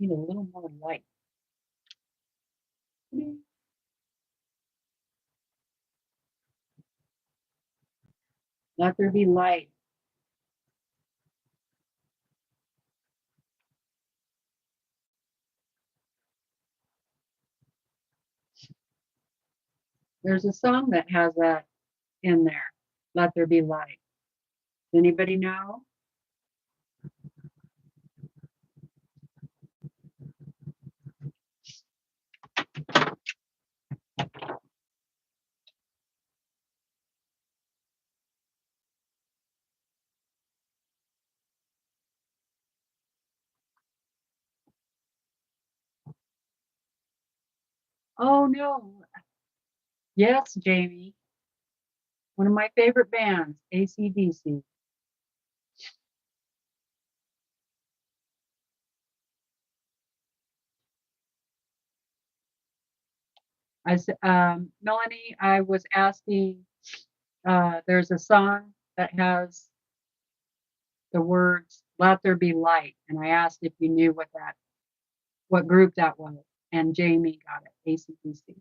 Need a little more light. Let there be light. There's a song that has that in there. Let there be light. Does anybody know? Oh no. Yes, Jamie. One of my favorite bands, AC/DC. Melanie, I was asking, there's a song that has the words "Let there be light," and I asked if you knew what group that was, and Jamie got it, AC/DC.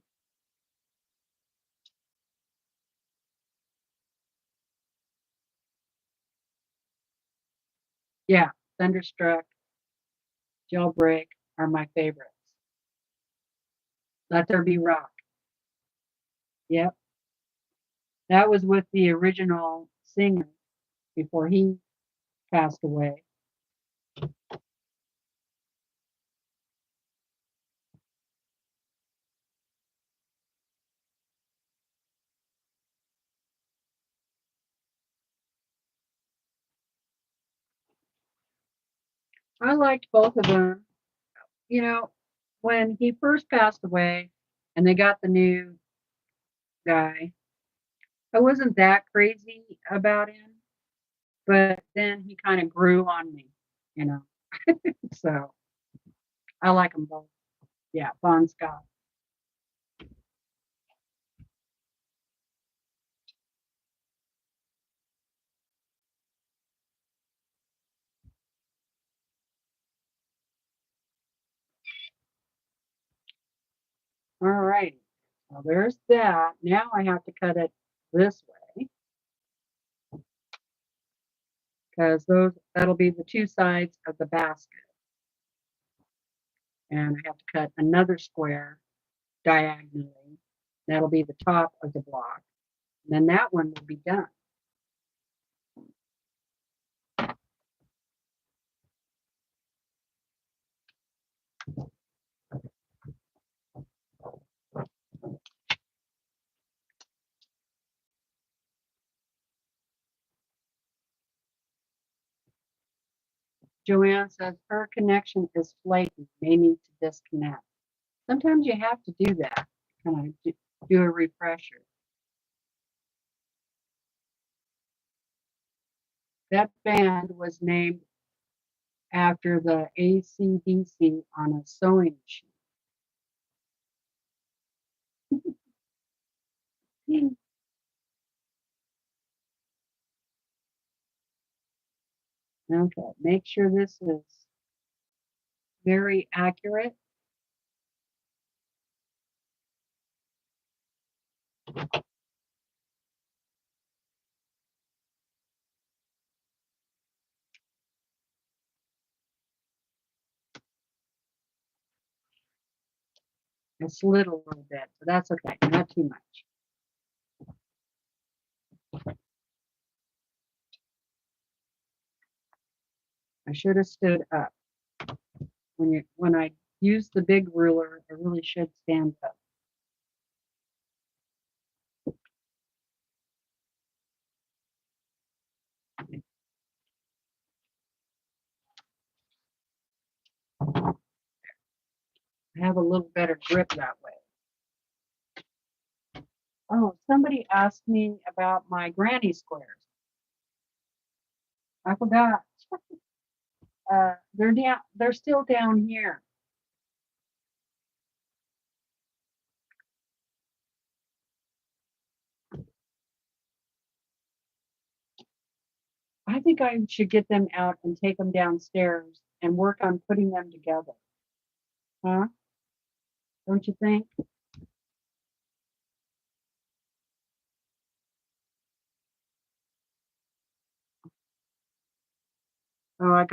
Yeah, Thunderstruck, Jailbreak are my favorites. Let There Be Rock. Yep. That was with the original singer before he passed away. I liked both of them. You know, when he first passed away and they got the new guy, I wasn't that crazy about him, but then he kind of grew on me, you know. So I like them both. Yeah, Bon Scott. All right. Well, there's that. Now I have to cut it this way because that'll be the two sides of the basket. And I have to cut another square diagonally. That'll be the top of the block. And then that one will be done. Joanne says her connection is flaky, may need to disconnect. Sometimes you have to do that, kind of do a refresher. That band was named after the AC/DC on a sewing machine. Okay, make sure this is very accurate. I slid a little bit, so that's okay, not too much. I should have stood up. When I use the big ruler, I really should stand up. I have a little better grip that way. Oh, somebody asked me about my granny squares. I forgot. They're down. They're still down here. I think I should get them out and take them downstairs and work on putting them together. Huh? Don't you think? Oh,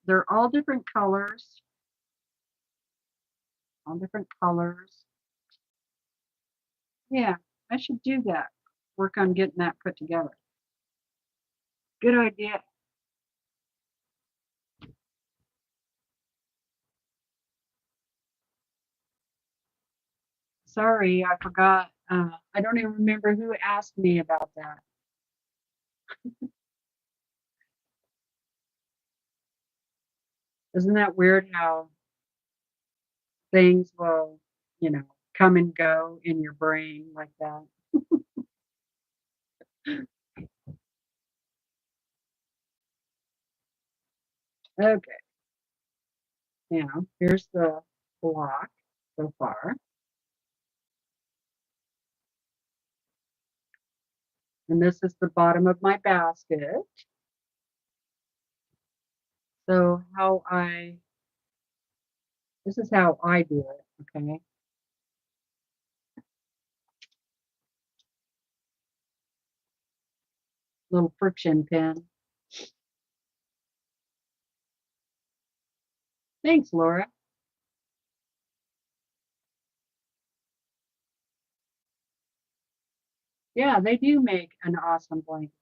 they're all different colors. All different colors. Yeah, I should do that. Work on getting that put together. Good idea. Sorry, I forgot. I don't even remember who asked me about that. Isn't that weird how things will, you know, come and go in your brain like that? Okay, now here's the block so far. And this is the bottom of my basket. So this is how I do it, okay? Little friction pin. Thanks, Laura. Yeah, they do make an awesome blanket.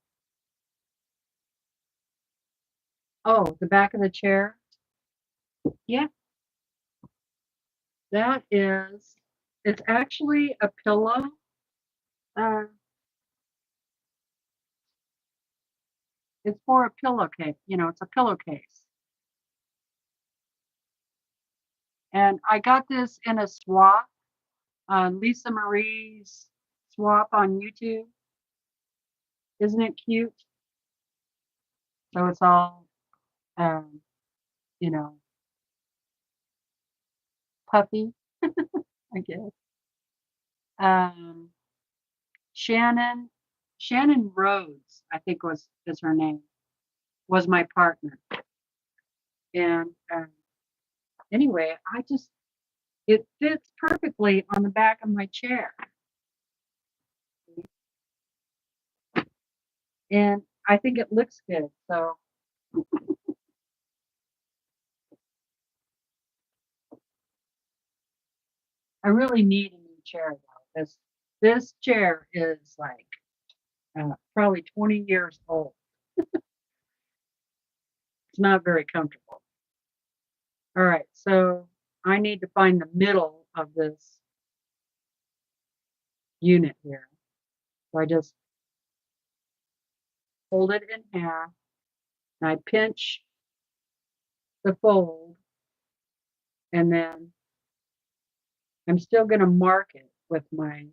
Oh, the back of the chair. Yeah, that is, it's actually a pillow. Uh, it's for a pillowcase. It's a pillowcase. And I got this in a swap, Lisa Marie's swap on YouTube. Isn't it cute? So it's all, um, you know, puffy, I guess. Um, Shannon, Shannon Rhodes, I think is her name, was my partner. And anyway, it fits perfectly on the back of my chair. And I think it looks good. So I really need a new chair though. This chair is like probably 20 years old. It's not very comfortable. All right, so I need to find the middle of this unit here. So I just fold it in half and I pinch the fold, and then I'm still going to mark it with my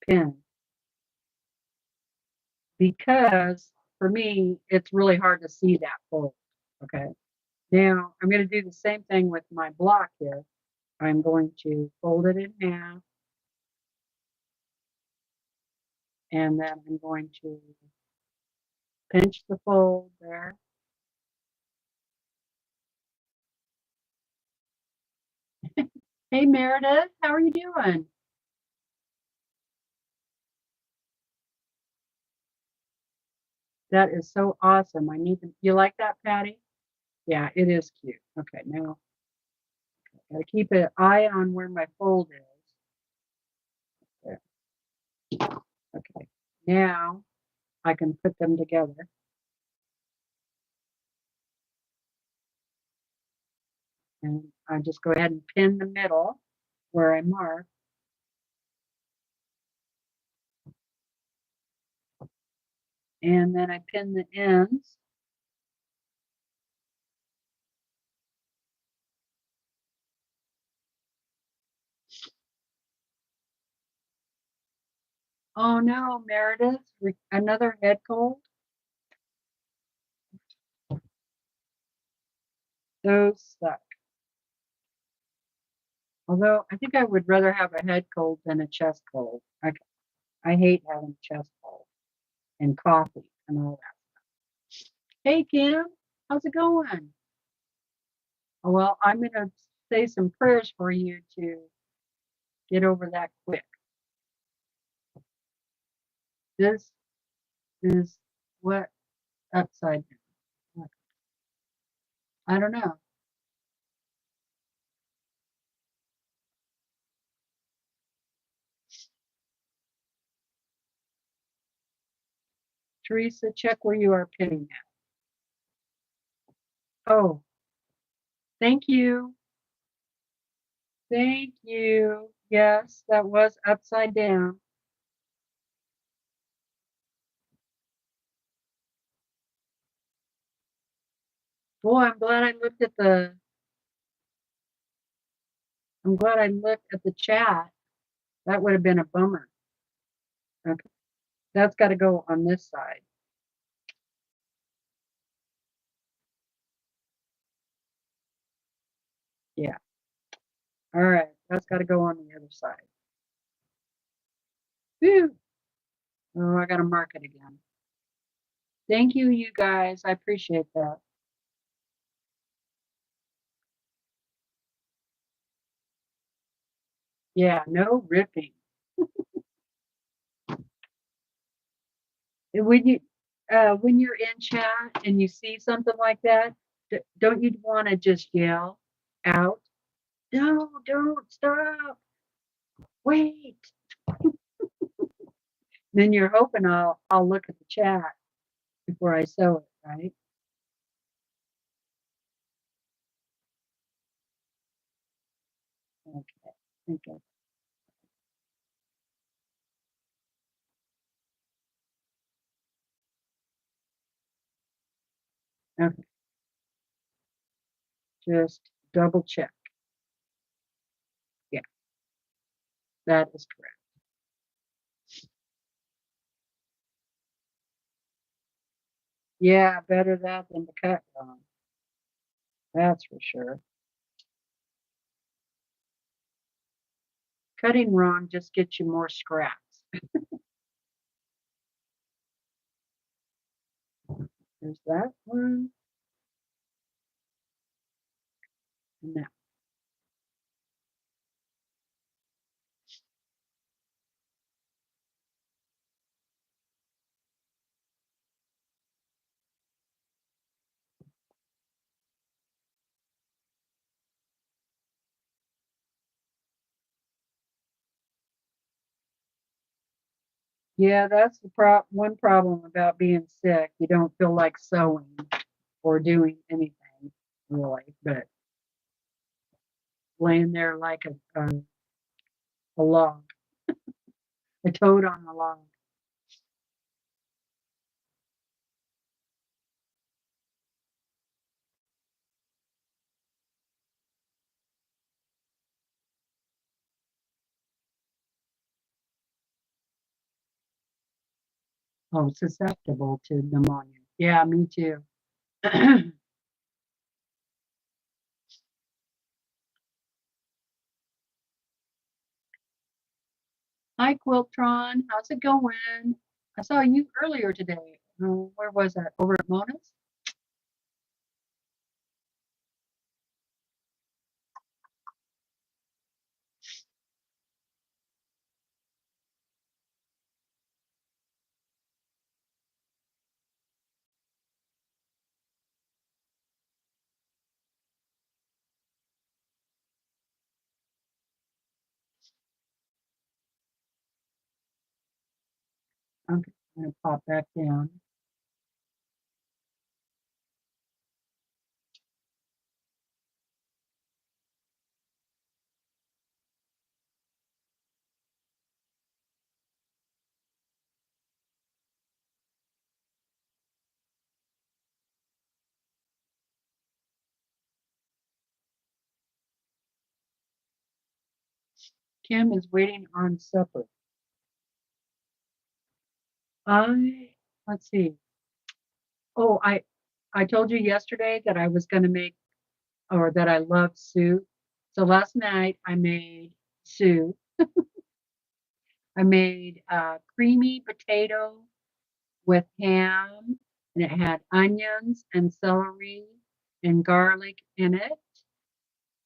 pen because for me, it's really hard to see that fold. Okay. Now I'm going to do the same thing with my block here. I'm going to fold it in half, and then I'm going to pinch the fold there. Hey Meredith, how are you doing? That is so awesome. You like that, Patty? Yeah, it is cute. Okay, now I gotta keep an eye on where my fold is. There. Okay, now I can put them together. And I just go ahead and pin the middle where I mark. And then I pin the ends. Oh no, Meredith, another head cold. Those suck. Although I think I would rather have a head cold than a chest cold. I hate having chest cold and coffee and all that. Hey Kim, how's it going? Oh, well, I'm gonna say some prayers for you to get over that quick. This is what upside down. I don't know. Teresa, check where you are pinning at. Oh, thank you. Thank you. Yes, that was upside down. Boy, I'm glad I looked at the chat. That would have been a bummer. Okay. That's got to go on this side. Yeah. All right. That's got to go on the other side. Whew. Oh, I got to mark it again. Thank you, you guys. I appreciate that. Yeah, no ripping. When you're in chat and you see something like that, Don't you want to just yell out, no, don't stop, wait. Then you're hoping I'll look at the chat before I sew it, right? Okay. Okay. Okay. Just double check. Yeah, that is correct. Yeah, better that than to cut wrong. That's for sure. Cutting wrong just gets you more scraps. There's that one. And that. Yeah, that's the one problem about being sick. You don't feel like sewing or doing anything really, but laying there like a log, a toad on a log. Oh, susceptible to pneumonia. Yeah, me too. Hi, Quiltron. How's it going? I saw you earlier today. Where was that? Over at Mona's? Okay, I'm going to pop back down. Kim is waiting on supper. Let's see. Oh, I told you yesterday that I was going to make, or that I love soup. So last night I made soup. I made creamy potato with ham, and it had onions and celery and garlic in it.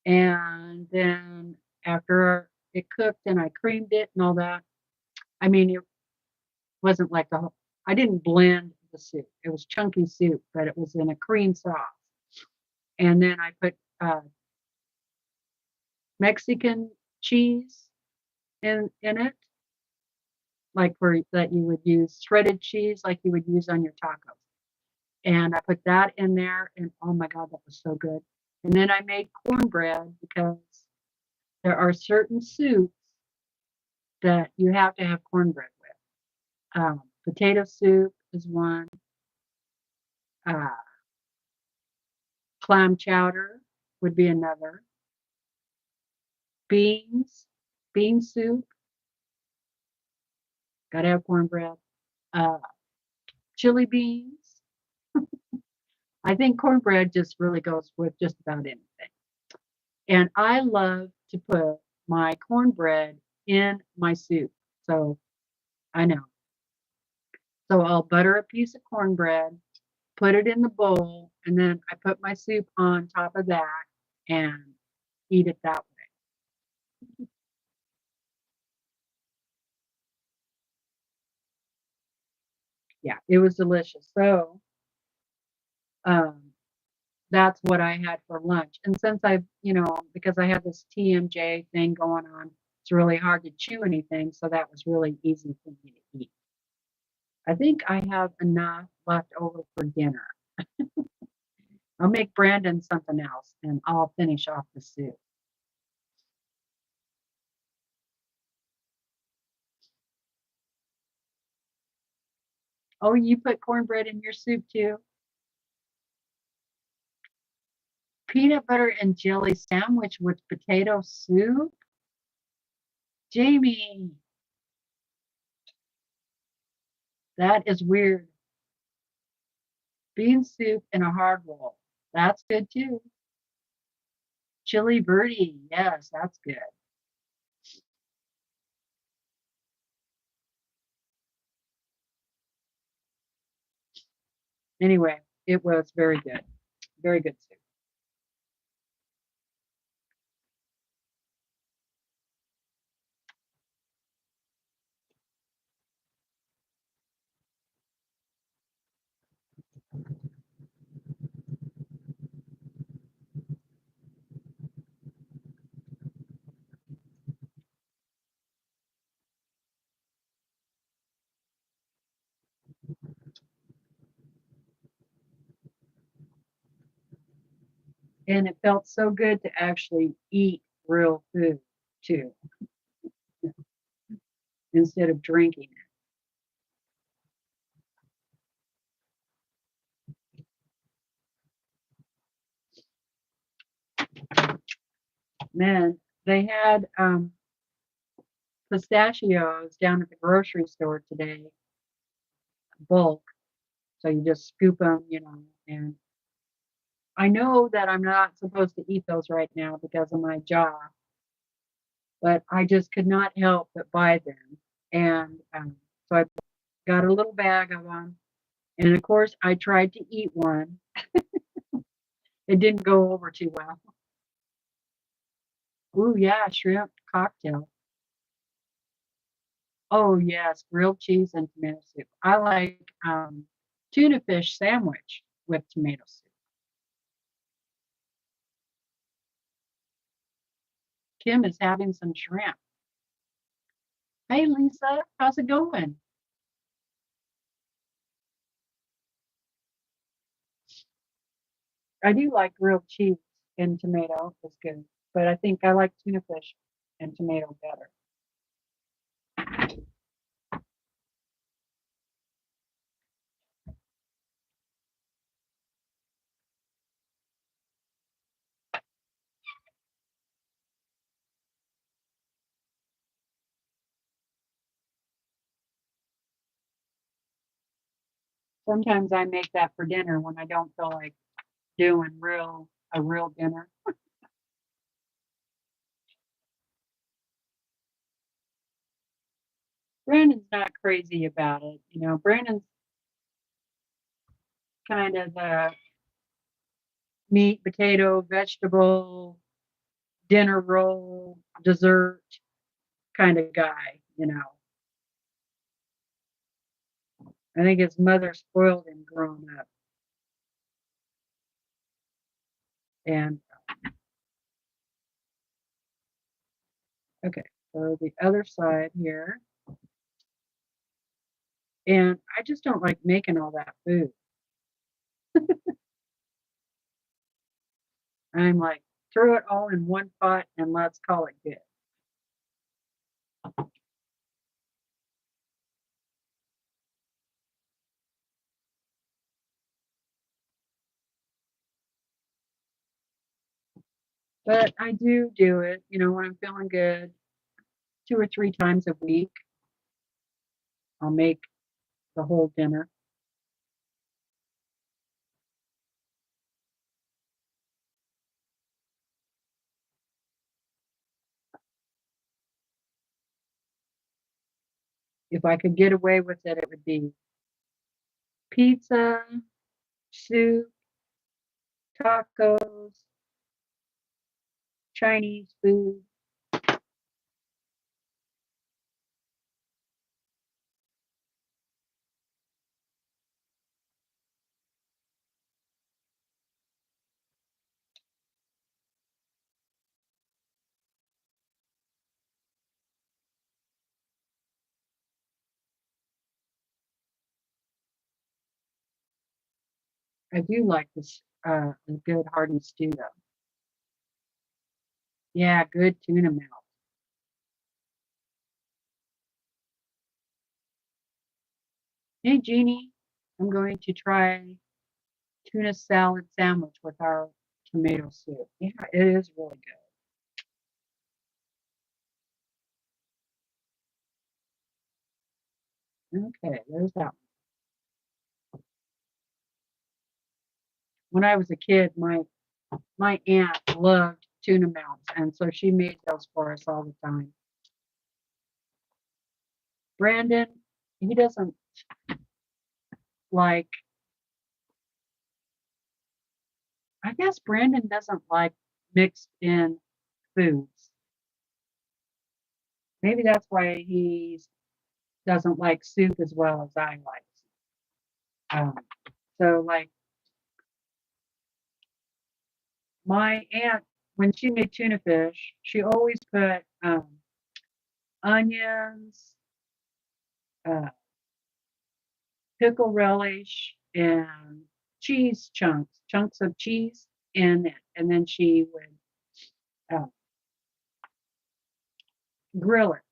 And then after it cooked and I creamed it and all that, I mean, it wasn't like the whole, I didn't blend the soup. It was chunky soup, but it was in a cream sauce. And then I put Mexican cheese in it, like for that you would use shredded cheese, like you would use on your tacos. And I put that in there, and oh my God, that was so good. And then I made cornbread because there are certain soups that you have to have cornbread with. Potato soup is one. Uh, Clam chowder would be another. Beans, bean soup, gotta have cornbread. Uh, Chili beans. I think cornbread just really goes with just about anything. And I love to put my cornbread in my soup. So I know. So I'll butter a piece of cornbread, put it in the bowl, and then I put my soup on top of that and eat it that way. Yeah, it was delicious. So um, that's what I had for lunch. And since I've, because I have this TMJ thing going on, it's really hard to chew anything. So that was really easy for me to eat. I think I have enough left over for dinner. I'll make Brandon something else and I'll finish off the soup. Oh, you put cornbread in your soup too? Peanut butter and jelly sandwich with potato soup? Jamie, that is weird. Bean soup in a hard roll. That's good too. Chili birdie. Yes, that's good. Anyway, it was very good. Very good soup. And it felt so good to actually eat real food too, instead of drinking it. Man, they had pistachios down at the grocery store today, bulk. So you just scoop them, and I know that I'm not supposed to eat those right now because of my jaw, but I just could not help but buy them. And so I got a little bag of them. And of course, I tried to eat one. It didn't go over too well. Ooh, yeah, shrimp cocktail. Oh, yes, grilled cheese and tomato soup. I like tuna fish sandwich with tomato soup. Kim is having some shrimp. Hey, Lisa, how's it going? I do like grilled cheese and tomato. It's good. But I think I like tuna fish and tomato better. Sometimes I make that for dinner when I don't feel like doing a real dinner. Brandon's not crazy about it. Brandon's kind of a meat, potato, vegetable, dinner roll, dessert kind of guy. I think his mother spoiled him growing up. And okay, so the other side here. And I just don't like making all that food. I'm like, throw it all in one pot and let's call it good. But I do it, when I'm feeling good, 2 or 3 times a week. I'll make the whole dinner. If I could get away with it, it would be pizza, soup, tacos, Chinese food. I do like this a good hardy stew though. Yeah, good tuna melt. Hey Jeannie, I'm going to try tuna salad sandwich with our tomato soup. Yeah, it is really good. Okay, there's that one. When I was a kid, my aunt loved tuna melts, and so she made those for us all the time. Brandon, he doesn't like, I guess Brandon doesn't like mixed in foods. Maybe that's why he doesn't like soup as well as I like. Um, so, like, my aunt, when she made tuna fish, she always put onions, uh, pickle relish, and cheese chunks of cheese in it. And then she would grill it.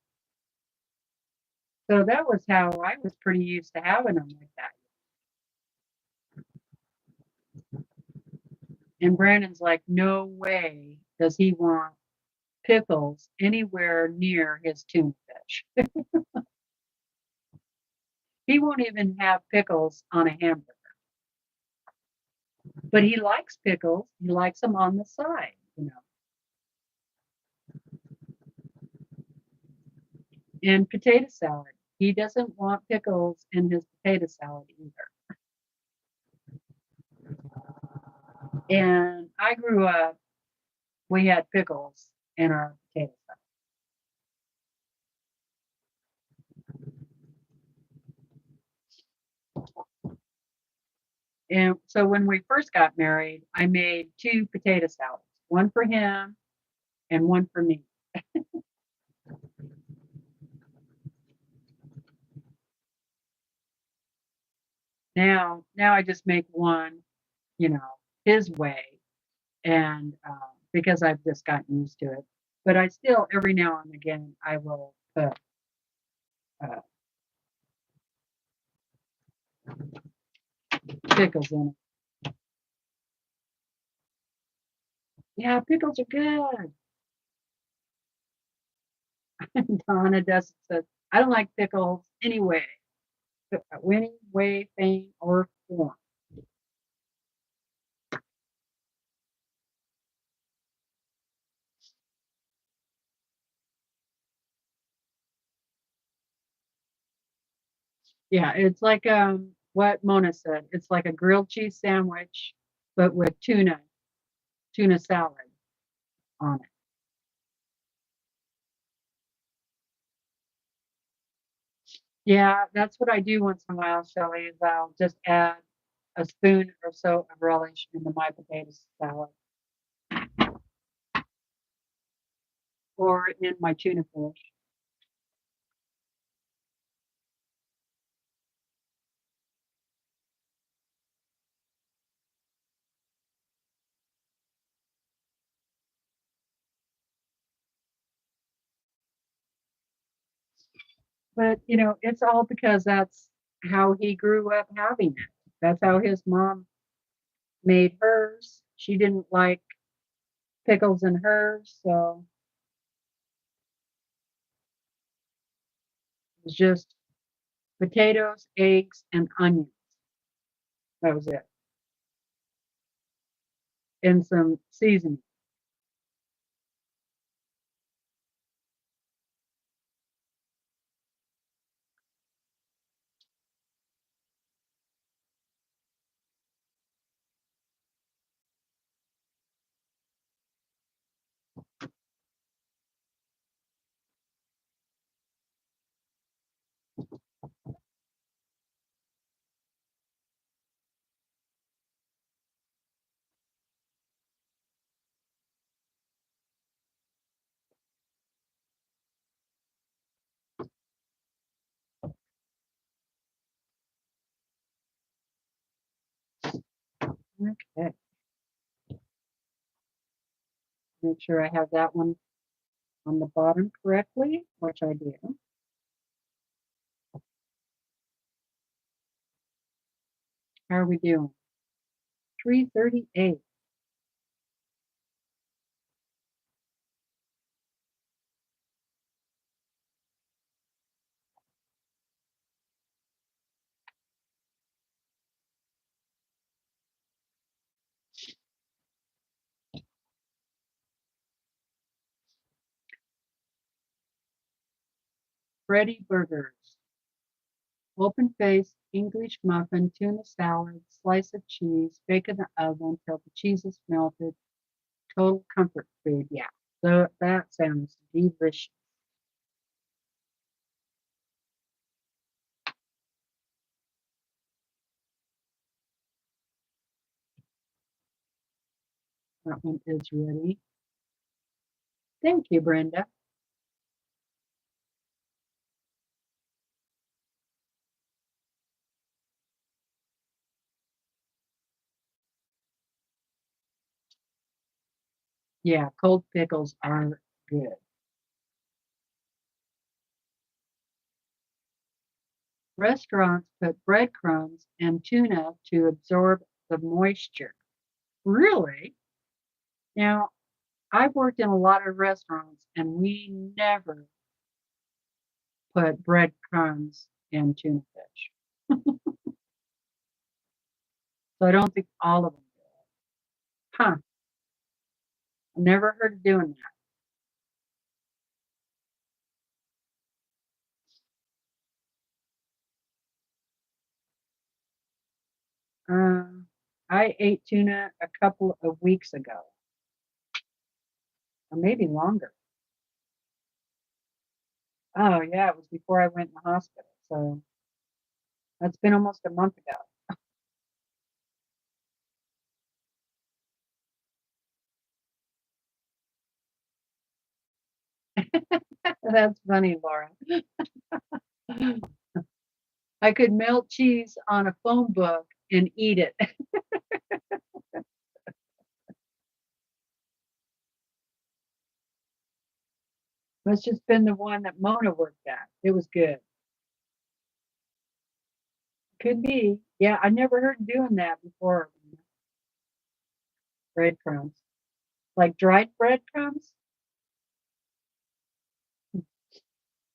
So that was how I was pretty used to having them like that. And Brandon's like, no way does he want pickles anywhere near his tuna fish. He won't even have pickles on a hamburger. But he likes pickles. He likes them on the side, you know. And potato salad. He doesn't want pickles in his potato salad either. And I grew up, we had pickles in our potato salad. And so when we first got married, I made two potato salads, one for him and one for me. Now I just make one, you know, his way, and because I've just gotten used to it. But I still, every now and again, I will put uh, pickles in it. Yeah, pickles are good. Donna does says, I don't like pickles anyway, any way, fame, or form. Yeah, it's like what Mona said. It's like a grilled cheese sandwich, but with tuna salad on it. Yeah, that's what I do once in a while, Shelly, is I'll just add a spoon or so of relish into my potato salad or in my tuna fish. But you know, it's all because that's how he grew up having it. That's how his mom made hers. She didn't like pickles in hers, so it was just potatoes, eggs, and onions. That was it. And some seasoning. Okay. Make sure I have that one on the bottom correctly, which I do. How are we doing? 338. Freddy Burgers. Open face, English muffin, tuna salad, slice of cheese, bake in the oven until the cheese is melted. Total comfort food. Yeah. So that sounds delicious. That one is ready. Thank you, Brenda. Yeah, cold pickles are good. Restaurants put breadcrumbs and tuna to absorb the moisture. Really? Now, I've worked in a lot of restaurants and we never put breadcrumbs in tuna fish. So I don't think all of them do. Huh. I never heard of doing that. I ate tuna a couple of weeks ago, or maybe longer. Oh, yeah, it was before I went in the hospital. So that's been almost a month ago. That's funny, Laura. I could melt cheese on a phone book and eat it. Must just been the one that Mona worked at. It was good. Could be. Yeah, I never heard doing that before. Breadcrumbs. Like dried breadcrumbs?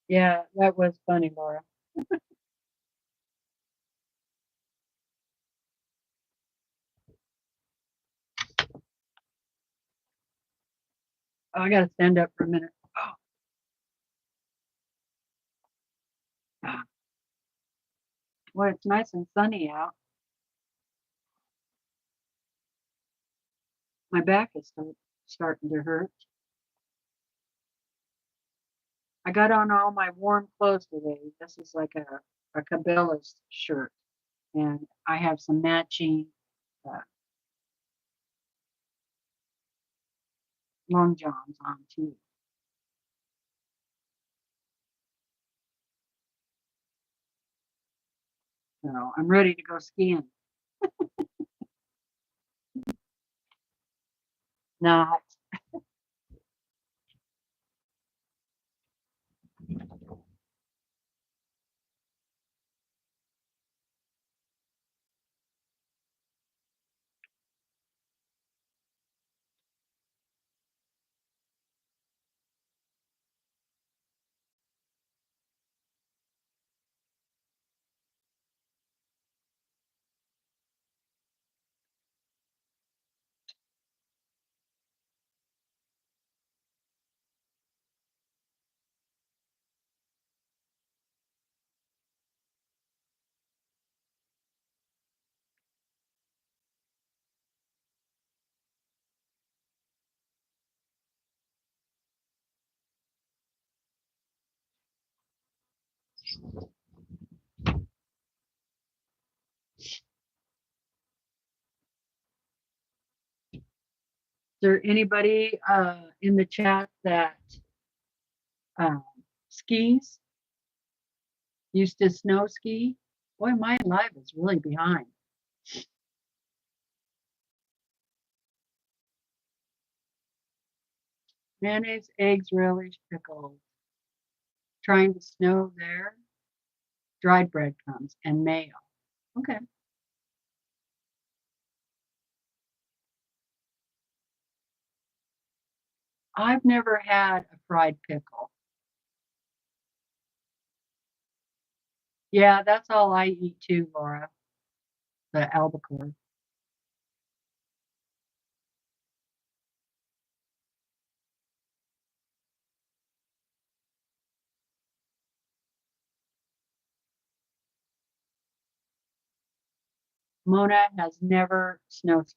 Yeah, that was funny, Laura. Oh, I gotta stand up for a minute. Oh, well, it's nice and sunny out. My back is starting to hurt. I got on all my warm clothes today. This is like a Cabela's shirt. And I have some matching uh, long johns on too. So I'm ready to go skiing. Not. Is there anybody in the chat that um, skis? Used to snow ski? Boy, my life is really behind. Mayonnaise, eggs, relish, pickles. Trying to snow there. Dried breadcrumbs and mayo. Okay. I've never had a fried pickle. Yeah, that's all I eat too, Laura. The albacore. Mona has never snow skied.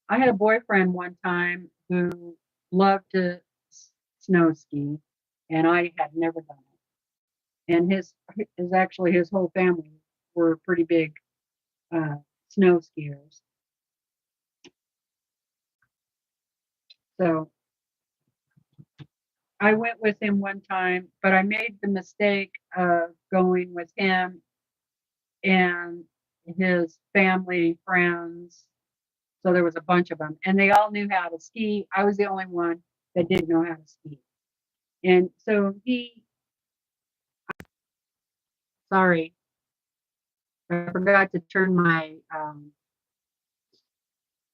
I had a boyfriend one time who loved to snow ski, and I had never done it. And his is actually his whole family were pretty big uh, snow skiers. So I went with him one time, but I made the mistake of going with him and his family, friends. So there was a bunch of them, and they all knew how to ski. I was the only one that didn't know how to ski. And so sorry, I forgot to turn my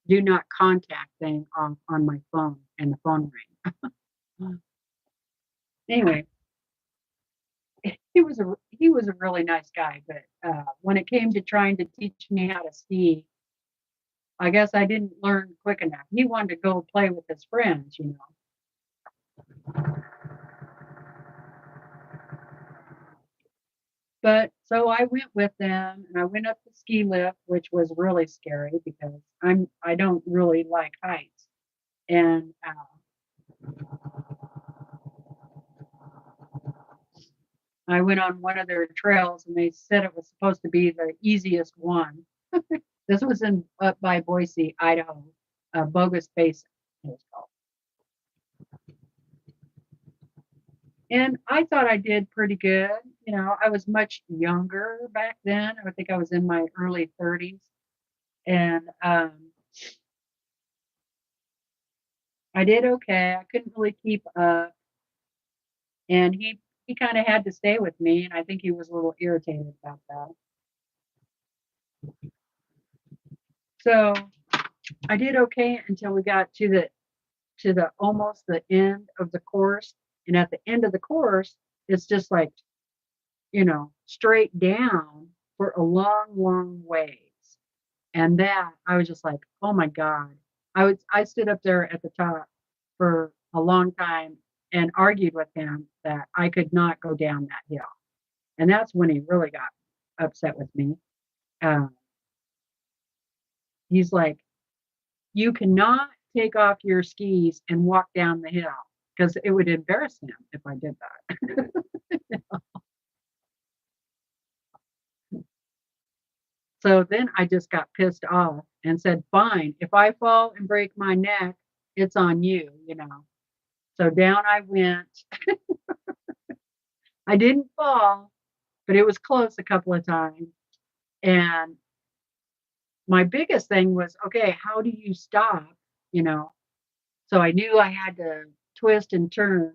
do not contact thing off on my phone, and the phone rang. Anyway, he was a really nice guy, but when it came to trying to teach me how to ski, I guess I didn't learn quick enough. He wanted to go play with his friends, you know. But so I went with them and I went up the ski lift, which was really scary because I don't really like heights. And I went on one of their trails and they said it was supposed to be the easiest one. This was in up by Boise, Idaho, Bogus Basin. It was called. And I thought I did pretty good. You know, I was much younger back then. I think I was in my early 30s. And I did okay. I couldn't really keep up. And he kind of had to stay with me. And I think he was a little irritated about that. So I did okay until we got to the almost the end of the course. And at the end of the course, it's just like, you know, straight down for a long, long ways. And that I was just like, oh my God. I stood up there at the top for a long time and argued with him that I could not go down that hill. And that's when he really got upset with me. Uh, he's like, you cannot take off your skis and walk down the hill because it would embarrass him if I did that. So then I just got pissed off and said, fine, if I fall and break my neck, it's on you, you know. So down I went. I didn't fall, but it was close a couple of times. And my biggest thing was, okay, how do you stop? You know, so I knew I had to twist and turn.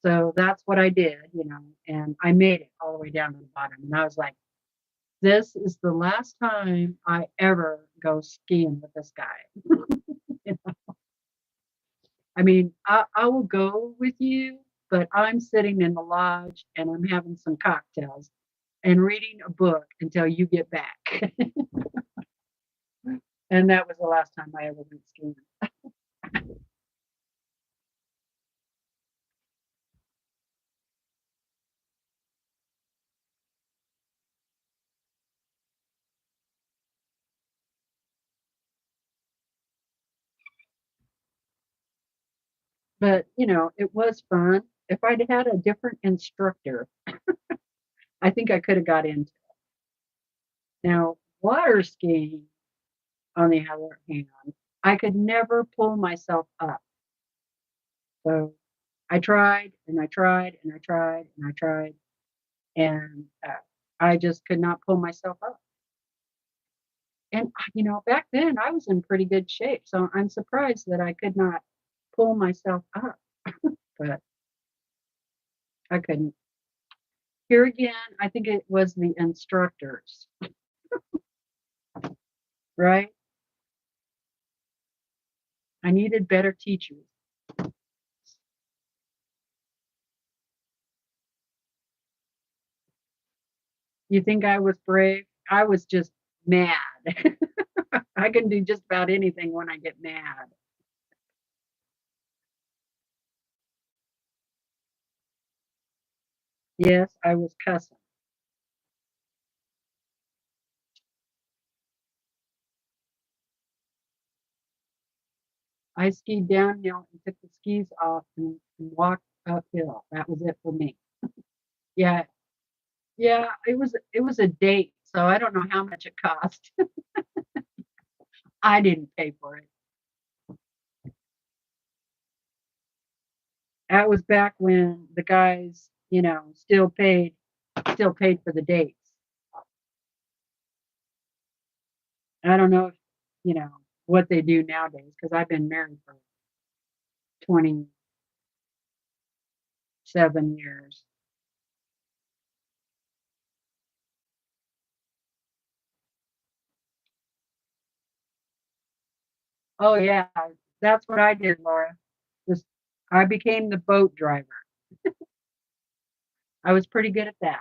So that's what I did, you know, and I made it all the way down to the bottom. And I was like, this is the last time I ever go skiing with this guy. You know? I mean, I will go with you, but I'm sitting in the lodge and I'm having some cocktails and reading a book until you get back. And that was the last time I ever went skiing. But, you know, it was fun. If I'd had a different instructor, I think I could have got into it. Now, water skiing, on the other hand, I could never pull myself up. So I tried and I tried and I tried and I tried, and I just could not pull myself up. And, you know, back then I was in pretty good shape. So I'm surprised that I could not pull myself up, but I couldn't. Here again, I think it was the instructors, right? I needed better teachers. You think I was brave? I was just mad. I can do just about anything when I get mad. Yes, I was cussing. I skied downhill and took the skis off and walked uphill. That was it for me. Yeah, yeah, it was a date, so I don't know how much it cost. I didn't pay for it. That was back when the guys, still paid for the dates. I don't know if, you know, what they do nowadays because I've been married for 27 years. Oh yeah, that's what I did, Laura. Just I became the boat driver. I was pretty good at that.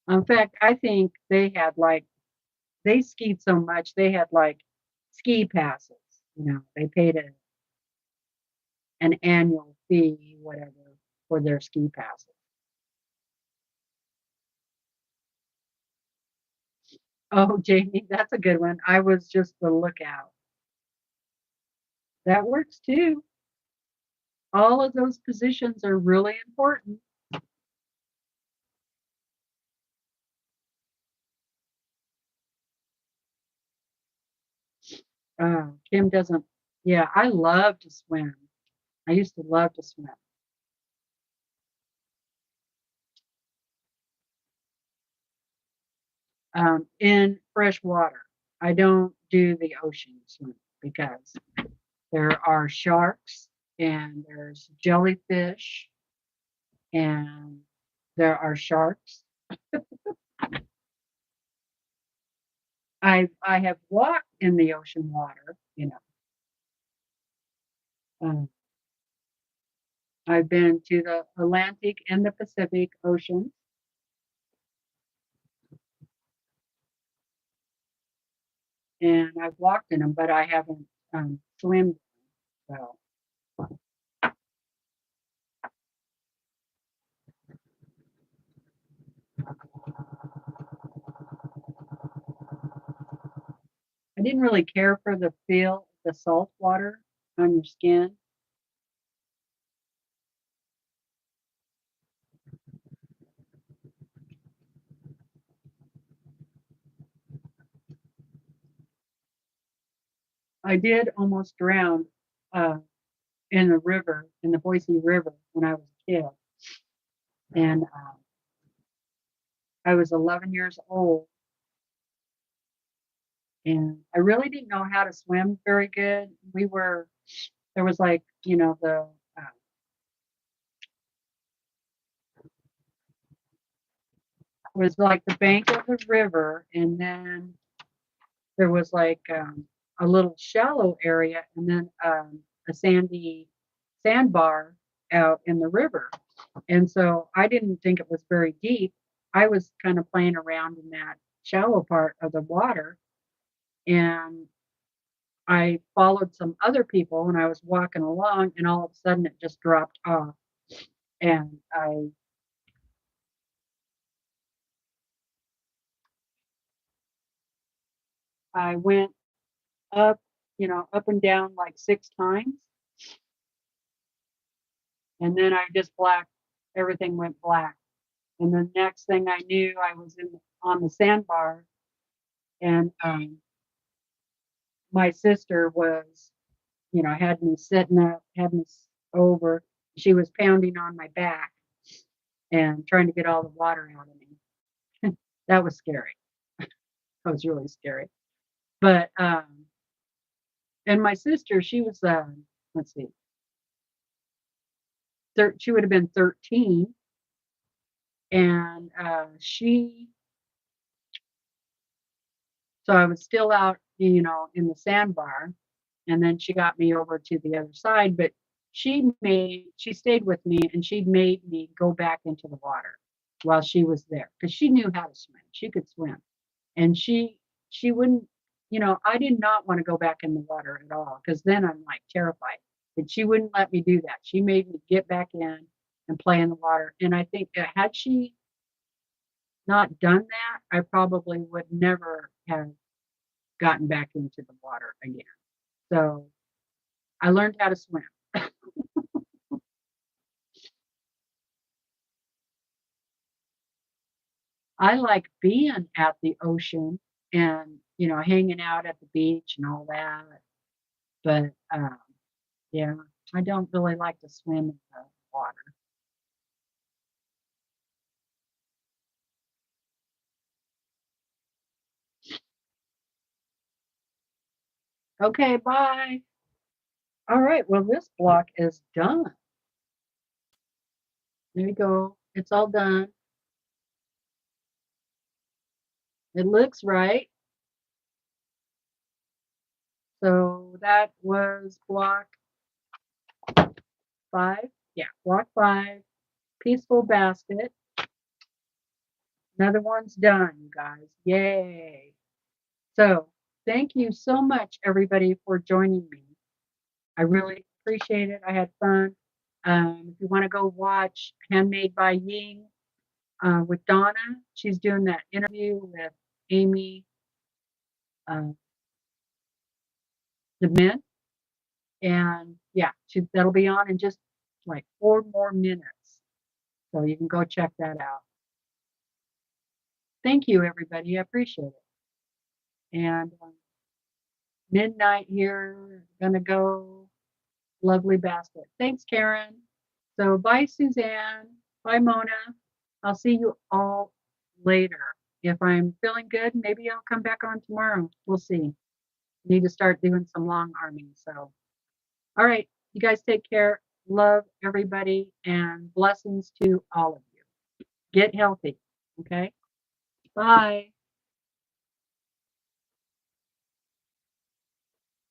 In fact, I think they skied so much they had like ski passes. They paid an annual fee, whatever, for their ski passes. Oh, Jamie, that's a good one. I was just the lookout. That works too. All of those positions are really important. Kim doesn't. Yeah, I love to swim. I used to love to swim. In fresh water. I don't do the ocean swim because there are sharks and there's jellyfish and there are sharks. I have walked in the ocean water. Um, I've been to the Atlantic and the Pacific Ocean, and I've walked in them, but I haven't swum. So I didn't really care for the feel of the salt water on your skin. I did almost drown uh, in the river, in the Boise River, when I was a kid, and I was 11 years old, and I really didn't know how to swim very good. There was like, it was like the bank of the river, and then there was like a little shallow area, and then a sandy sandbar out in the river. And so I didn't think it was very deep. I was kind of playing around in that shallow part of the water, and I followed some other people and I was walking along, and all of a sudden it just dropped off. And I went up, up and down like 6 times. And then I just everything went black. And the next thing I knew, I was on the sandbar, and my sister was had me sitting up, had me over. She was pounding on my back and trying to get all the water out of me. That was scary. That was really scary. But and my sister, she was let's see, she would have been 13, and so I was still out, in the sandbar, and then she got me over to the other side, but she stayed with me, and she made me go back into the water while she was there because she knew how to swim. She could swim, and she wouldn't, I did not want to go back in the water at all because then I'm like terrified. But she wouldn't let me do that. She made me get back in and play in the water. And I think that had she not done that, I probably would never have gotten back into the water again. So I learned how to swim. I like being at the ocean and, hanging out at the beach and all that. But yeah, I don't really like to swim in the water. Okay, bye. All right, well, this block is done. There you go. It's all done. It looks right. So that was block 5. Yeah, block 5. Peaceful basket. Another one's done, you guys. Yay. So thank you so much, everybody, for joining me. I really appreciate it. I had fun. If you want to go watch Handmade by Ying with Donna, she's doing that interview with Amy uh, DeMint. And yeah, that'll be on in just like 4 more minutes. So you can go check that out. Thank you, everybody. I appreciate it. And midnight here, gonna go. Lovely basket. Thanks, Karen. So bye, Suzanne. Bye, Mona. I'll see you all later. If I'm feeling good, maybe I'll come back on tomorrow. We'll see. Need to start doing some long arming. So, all right. You guys take care. Love everybody and blessings to all of you. Get healthy. Okay. Bye.